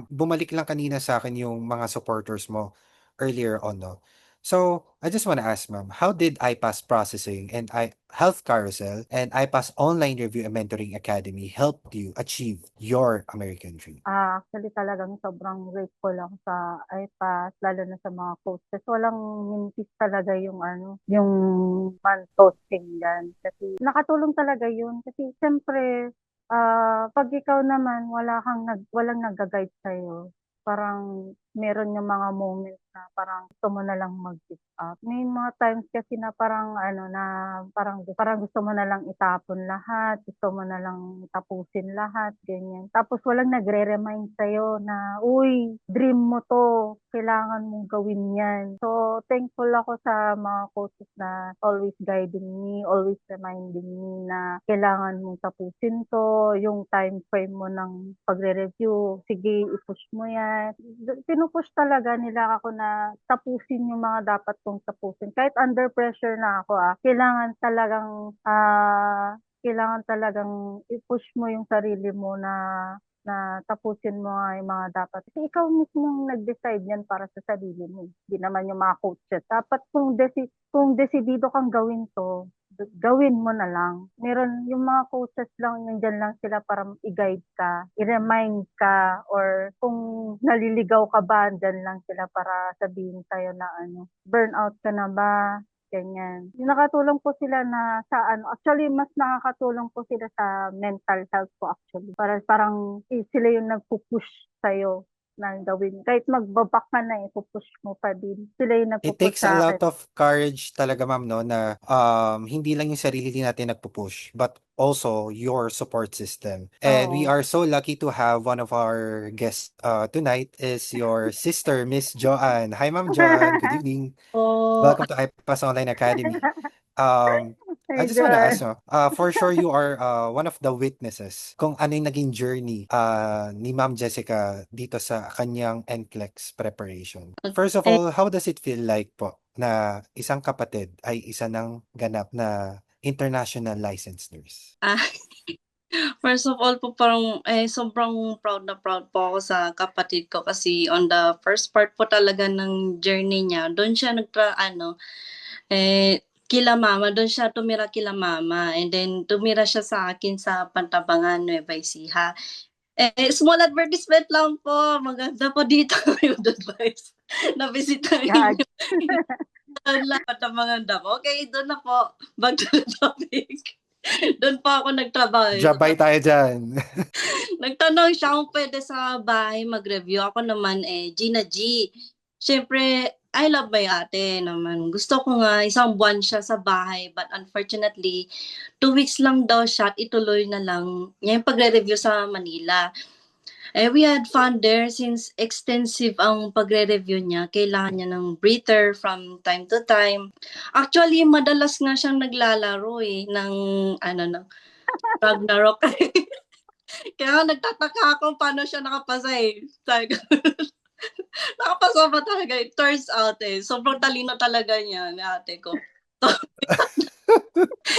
bumalik lang kanina sa akin yung mga supporters mo earlier on, no? So I just want to ask, ma'am, how did iPass Processing and Health Carousel and iPass Online Review and Mentoring Academy help you achieve your American dream? Actually talagang sobrang grateful ako sa iPass, lalo na sa mga coaches. Walang mintis talaga yung ano, yung man posting yan. Kasi nakatulong talaga yun. Kasi siyempre, 'pag ikaw naman walang nagga-guide sa'yo, parang meron yung mga moments na parang gusto mo na lang mag-give up. May mga times kasi na parang ano na, parang gusto mo na lang itapon lahat, gusto mo na lang tapusin lahat, ganyan. Tapos walang nagre-remind sa'yo na, "Uy, dream mo 'to, kailangan mong gawin 'yan." So, thankful ako sa mga coaches na always guiding me, always reminding me na kailangan mong tapusin 'to, yung time frame mo ng pagre-review, sige i-push mo 'yan. Pinu-push talaga nila ako na tapusin yung mga dapat kong tapusin. Kahit under pressure na ako, kailangan talagang i-push mo yung sarili mo na na tapusin mo nga yung mga dapat. Kasi ikaw mismong nag-decide yan para sa sarili mo. Hindi naman yung mga coaches. Dapat kung desidido kang gawin to, gawin mo na lang. Meron yung mga coaches lang, nandiyan lang sila para i-guide ka, i-remind ka, or kung naliligaw ka ba, andyan lang sila para sabihin sa'yo na ano, burnout ka na ba? Ganyan. Yung nakatulong po sila na sa ano, actually mas nakakatulong po sila sa mental health ko actually. Parang sila yung nagpo-push sa'yo na gawin. Kahit magbabak ka na, pupush mo pa din. Sila yung It nagpo-push takes a sa lot akin. of courage talaga, ma'am, no, na hindi lang yung sarili din natin nagpo-push, but also your support system. And we Oo. are so lucky to have one of our guests tonight is your sister, Miss Joanne. Hi, Ma'am Joanne. Good evening. Oh, Welcome to iPass Online Academy. Um, I just want to Medyo, ask, no, for sure you are one of the witnesses kung ano yung naging journey ni Ma'am Jessica dito sa kanyang NCLEX preparation. First of eh, all, how does it feel like po na isang kapatid ay isa ng ganap na international licensed nurse? ah, first of all po parang sobrang proud po ako sa kapatid ko kasi on the first part po talaga ng journey niya, do'n siya kila mama, do'n siya tumira kila mama and then tumira siya sa akin sa Pantabangan, Nueva Ecija. Small advertisement lang po, maganda po dito yung advice na bisitahin gag. niyo Pantabangan daw. Okay, do'n na po, back to the topic. Do'n po ako nagtrabaho, eh. Jabay tayo dyan. Nagtanong siya kung puwede sa bahay mag-review, ako naman, Gina G. Siyempre, I love my ate naman. Gusto ko nga isang buwan siya sa bahay but unfortunately 2 weeks lang daw siya at ituloy na lang niya yung pagre-review sa Manila. We had fun there since extensive ang pagre-review niya. Kailangan niya ng breather from time to time. Actually, madalas nga siyang naglalaro, ng ng Ragnarok. Kaya nga nagtataka ako paano siya nakapasa, Sabi ko, nakapasa ba talaga? It turns out, sobrang talino talaga niya ni ate ko.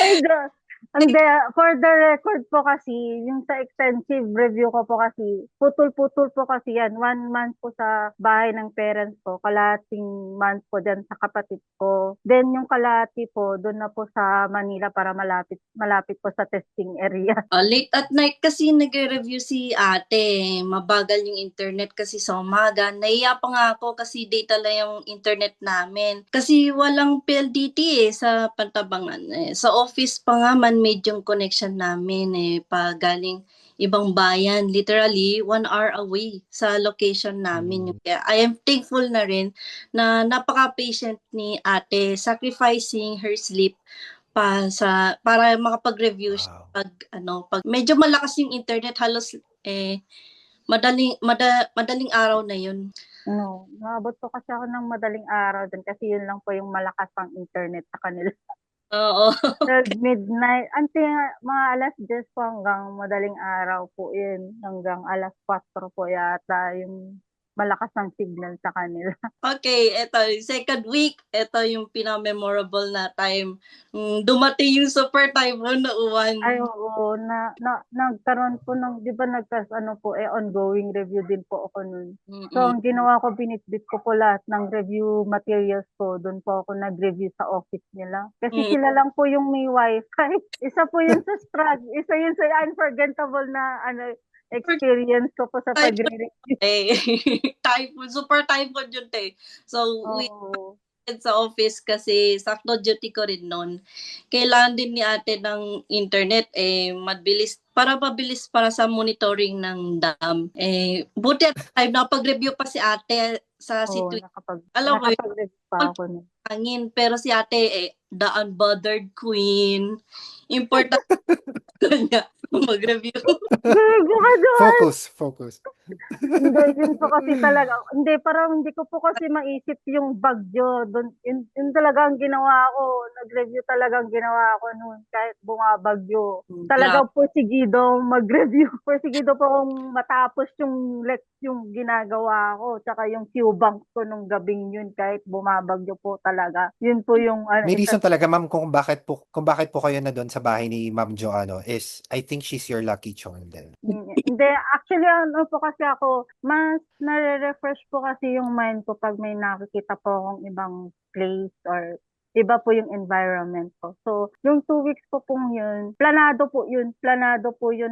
Medyo, hindi, for the record po kasi, yung sa extensive review ko po kasi, putol-putol po kasi yan. 1 month po sa bahay ng parents ko, kalahating month po dyan sa kapatid ko. Then yung kalahati po, doon na po sa Manila para malapit, malapit po sa testing area. Late at night kasi nagre-review si ate. Mabagal yung internet kasi sa umaga. Nahiya pa nga ako kasi data lang yung internet namin. Kasi walang PLDT sa Pantabangan. Sa office pa nga man-made yung connection namin pa galing ibang bayan. Literally, 1 hour away sa location namin. Mm, Kaya I am thankful na rin na napaka-patient ni ate, sacrificing her sleep para makapag-review siya wow. pag medyo malakas yung internet halos, madaling araw na yun. No, umabot po kasi ako ng madaling araw din kasi yun lang po yung malakas pang internet sa kanila. Oo. Till midnight, until mga 10:00 po hanggang madaling araw po yun, hanggang 4:00 po yata yung malakas ang signal sa kanila. Okay, eto, second week, eto yung pinaka-memorable na time. Dumating yung super typhoon na uwan. Ay, oo, nagkaroon po ng, di ba ongoing review din po ako nun. So, Mm-mm. ang ginawa ko, binitbit ko po lahat ng review materials ko. Doon po ako nag-review sa office nila. Kasi Mm. sila lang po yung may wifi. Isa po yun sa struggle. Isa yun sa unforgettable na experience ko po sa Typhoon, pag-review. typhoon, super typhoon yun, te. So, we Oo. sa office kasi sakto duty ko rin noon. Kailangan din ni ate ng internet mabilis para sa monitoring ng dam. Buti at time nakapag-review pa si ate sa Oo, situation. Alam mo, nakapag-review pa ako nun. hangin pero si ate the unbothered queen. Important niya mag-review. Gago ka doon! Focus. Hindi, yun po kasi talaga. Hindi, parang hindi ko po kasi maisip yung bagyo. Doon, yun talaga ang ginawa ko. Nag-review talaga ang ginawa ko noon kahit bumabagyo. Talagang porsigido mag-review. Porsigido po kung matapos yung ginagawa ko. Tsaka yung Q-bank ko nung gabing yun kahit bumabagyo po talaga. Yun po yung May isa. reason talaga, ma'am, kung bakit po kayo na doon sa bahay ni Ma'am Joanno is I think she's your lucky charm din. Hindi, actually po kasi ako, mas nare-refresh po kasi yung mind ko pag may nakikita po akong ibang place or iba po yung environment ko. So, yung 2 weeks po pong yun, planado po yun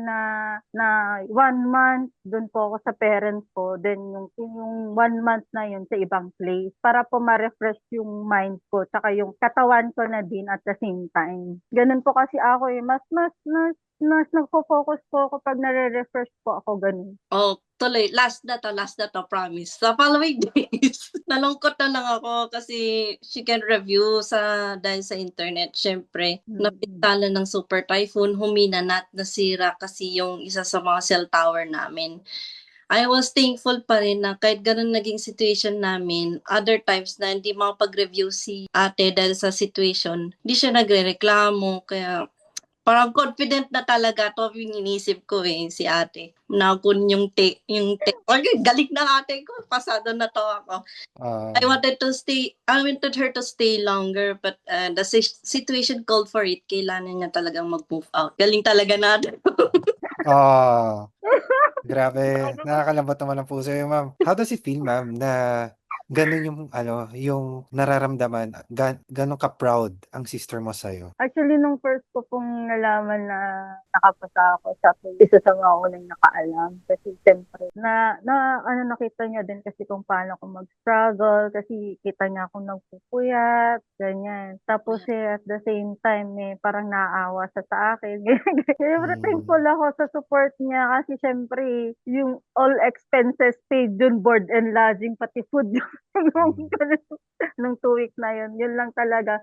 na 1 month, doon po ako sa parents ko, then yung 1 month na yun sa ibang place, para po ma-refresh yung mind ko, tsaka yung katawan ko na din at the same time. Ganun po kasi ako mas nagfo-focus po ako pag nare-refresh po ako ganun. Oh, tuloy. Last na to, promise. Sa following days, nalungkot na lang ako kasi she can review dahil sa internet. Syempre, napitala ng super typhoon, humina na at nasira kasi yung isa sa mga cell tower namin. I was thankful pa rin na kahit ganun naging situation namin, other times na hindi makapag-review si ate dahil sa situation, hindi siya nagre-reklamo. Kaya parang confident na talaga to yung inisip ko si ate. Na kung yung galing na ate ko, pasado na to ako. I wanted her to stay longer but the situation called for it. Kailangan niya talagang mag-move out. Galing talaga natin. Grabe, nakakalambot naman ang puso yun, ma'am. How does it feel, ma'am, na ganun yung nararamdaman, ganun ka-proud ang sister mo sa'yo? Actually, nung first ko pong nalaman na nakapasa ako, siya po isa sa mga unang nakaalam. Kasi siyempre, nakita niya din kasi kung paano ako mag-struggle, kasi kita niya akong nagpupuyat, ganyan. Tapos at the same time, parang naaawa siya sa akin. Siyempre, thankful ako sa support niya kasi siyempre, yung all expenses paid yun, board and lodging, pati food nung 2 weeks na yun lang talaga.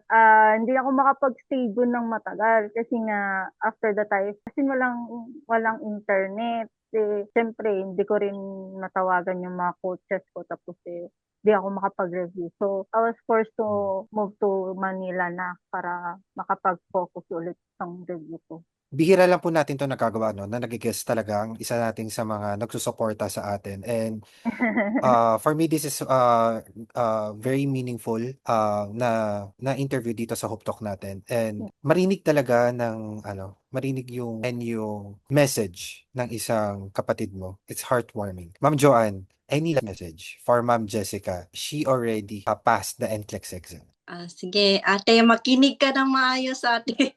Hindi ako makapag-stay dun ng matagal kasi nga after the time, kasi walang internet. Siyempre, hindi ko rin natawagan yung mga coaches ko tapos hindi ako makapag-review. So, I was forced to move to Manila na para makapag-focus ulit sa review ko. Bihira lang po natin 'to nagagawa, no, na nagi-guest talaga ang isa nating sa mga nagsusuporta sa atin. And for me, this is very meaningful na interview dito sa Hope Talk natin. And marinig talaga marinig yung message ng isang kapatid mo. It's heartwarming. Ma'am Joanne, any last message for Ma'am Jessica? She already passed the NCLEX exam. Sige, ate, makinig ka ng maayos, ate.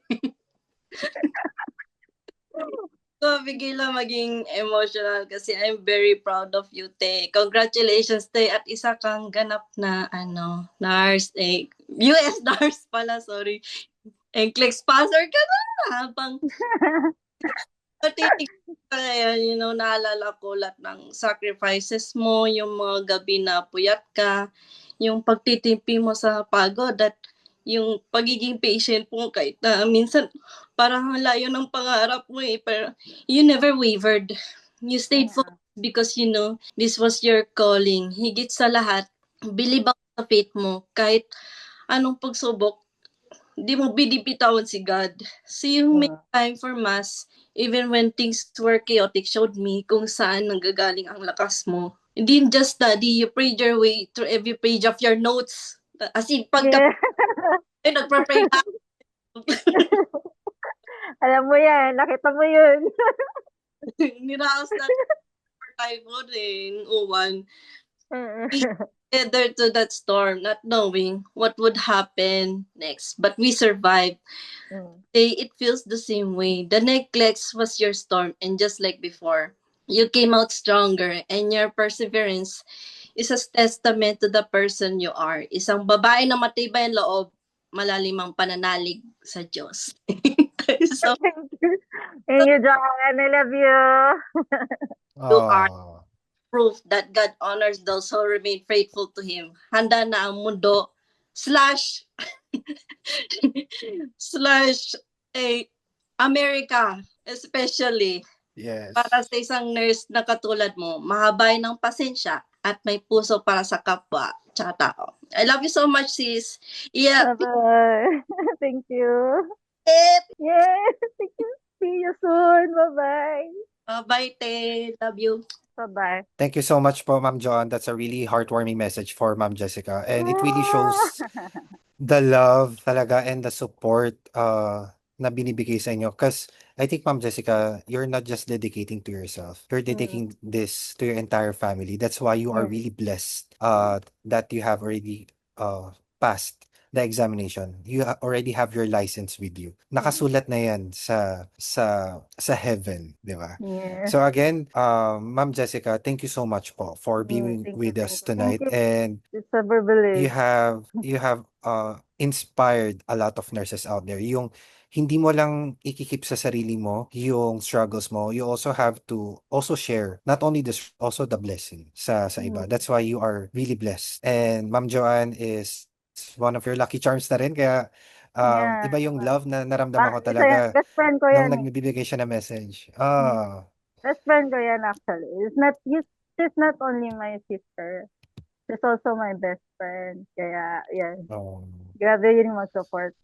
So, bigla maging emotional kasi I'm very proud of you, te. Congratulations, te. At isa kang ganap na, nurse, US nurse pala, sorry. NCLEX passer ka na. Habang patitig kaya, naalala ko lahat ng sacrifices mo, yung mga gabi na puyat ka, yung pagtitimpi mo sa pagod at yung pagiging patient mo kahit na minsan parang layo ng pangarap mo pero you never wavered. You stayed focused because this was your calling. Higit sa lahat, believe ako sa faith mo kahit anong pagsubok, di mo binibitawan si God. So yung make time for mass, even when things were chaotic, showed me kung saan nanggagaling ang lakas mo. You didn't just study, you prayed your way through every page of your notes. As in, pagka Yeah. nagpa-pray ka, Alam mo yan, nakita mo yun. niraos na for typhoon in Uwan. Mm. Together to that storm, not knowing what would happen next. But we survived. It feels the same way. The necklace was your storm, and just like before, you came out stronger, and your perseverance is a testament to the person you are. Isang babae na matibay ang loob, malalim ang pananalig sa Diyos. So, Thank you. Thank you, John. I love you. you are Oh, proof that God honors those who remain faithful to Him. Handa na ang mundo slash slash America, especially yes. para sa isang nurse na katulad mo, mahabay ng pasensya at may puso para sa kapwa tsaka tao. I love you so much, sis. Yeah. Bye-bye. Thank you. Yes. Thank you. See you soon. Bye-bye. Bye, Te. Love you. Bye-bye. Thank you so much po, Ma'am John. That's a really heartwarming message for Ma'am Jessica. And it really shows the love talaga and the support na binibigay sa inyo. Because I think, Ma'am Jessica, you're not just dedicating to yourself. You're dedicating this to your entire family. That's why you are Yes. really blessed that you have already passed the examination. You already have your license with you. Nakasulat na yan sa heaven, di ba? Yes. So again, Ma'am Jessica, thank you so much po for being Thank you, with thank us you. Thank tonight. you. And It's a privilege. you have inspired a lot of nurses out there. Yung hindi mo lang ikikip sa sarili mo yung struggles mo, you also have to also share not only this, also the blessing sa iba. That's why you are really blessed. And Ma'am Joanne is one of your lucky charms na rin, kaya Yeah. iba yung love na naramdaman ko Isa yan, talaga best friend ko nung yan. nagbibigay siya ng message. Best friend ko yan actually. She's not only my sister. She's also my best friend. Kaya, yan. Oh. Grabe yun mag-support.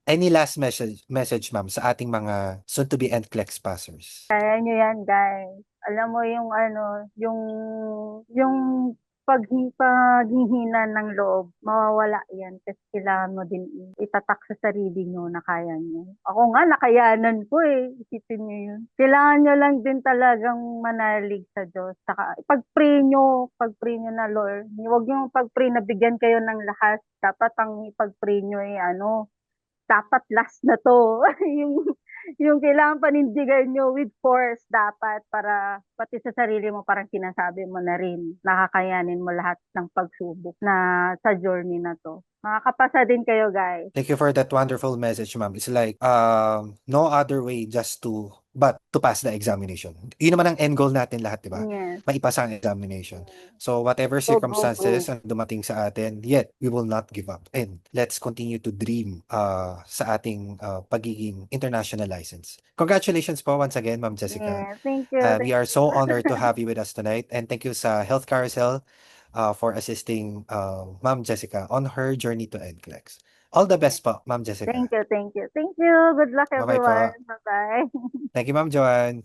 Any last message, ma'am, sa ating mga soon-to-be NCLEX passers? Kaya nyo yan, guys. Alam mo yung yung paghihina ng loob, mawawala yan kasi kailangan mo din itatak sa sarili nyo na kaya nyo. Ako nga, nakayanan ko eh. Isipin nyo yun. Kailangan nyo lang din talagang manalig sa Diyos. Saka, pag-pray nyo na Lord. Huwag nyo pag-pray na bigyan kayo ng lahat. Dapat ang ipag-pray nyo dapat last na to. yung kailangan panindigan nyo with force dapat para pati sa sarili mo parang sinasabi mo na rin nakakayanin mo lahat ng pagsubok na sa journey na to. Makakapasa din kayo, guys. Thank you for that wonderful message, ma'am. It's like no other way but to pass the examination. Yun naman ang end goal natin lahat, di ba? Yes. Maipasa ang examination. So whatever Go, go, circumstances go. ang dumating sa atin, yet we will not give up. And let's continue to dream sa ating pagiging international license. Congratulations po once again, Ma'am Jessica. Yeah, thank you. We are so honored to have you with us tonight. And thank you sa Health Carousel for assisting Ma'am Jessica on her journey to NCLEX. All the best po, Ma'am Jessica. Thank you. Good luck, Bye-bye po. everyone. Bye-bye. Thank you, Ma'am Joanne.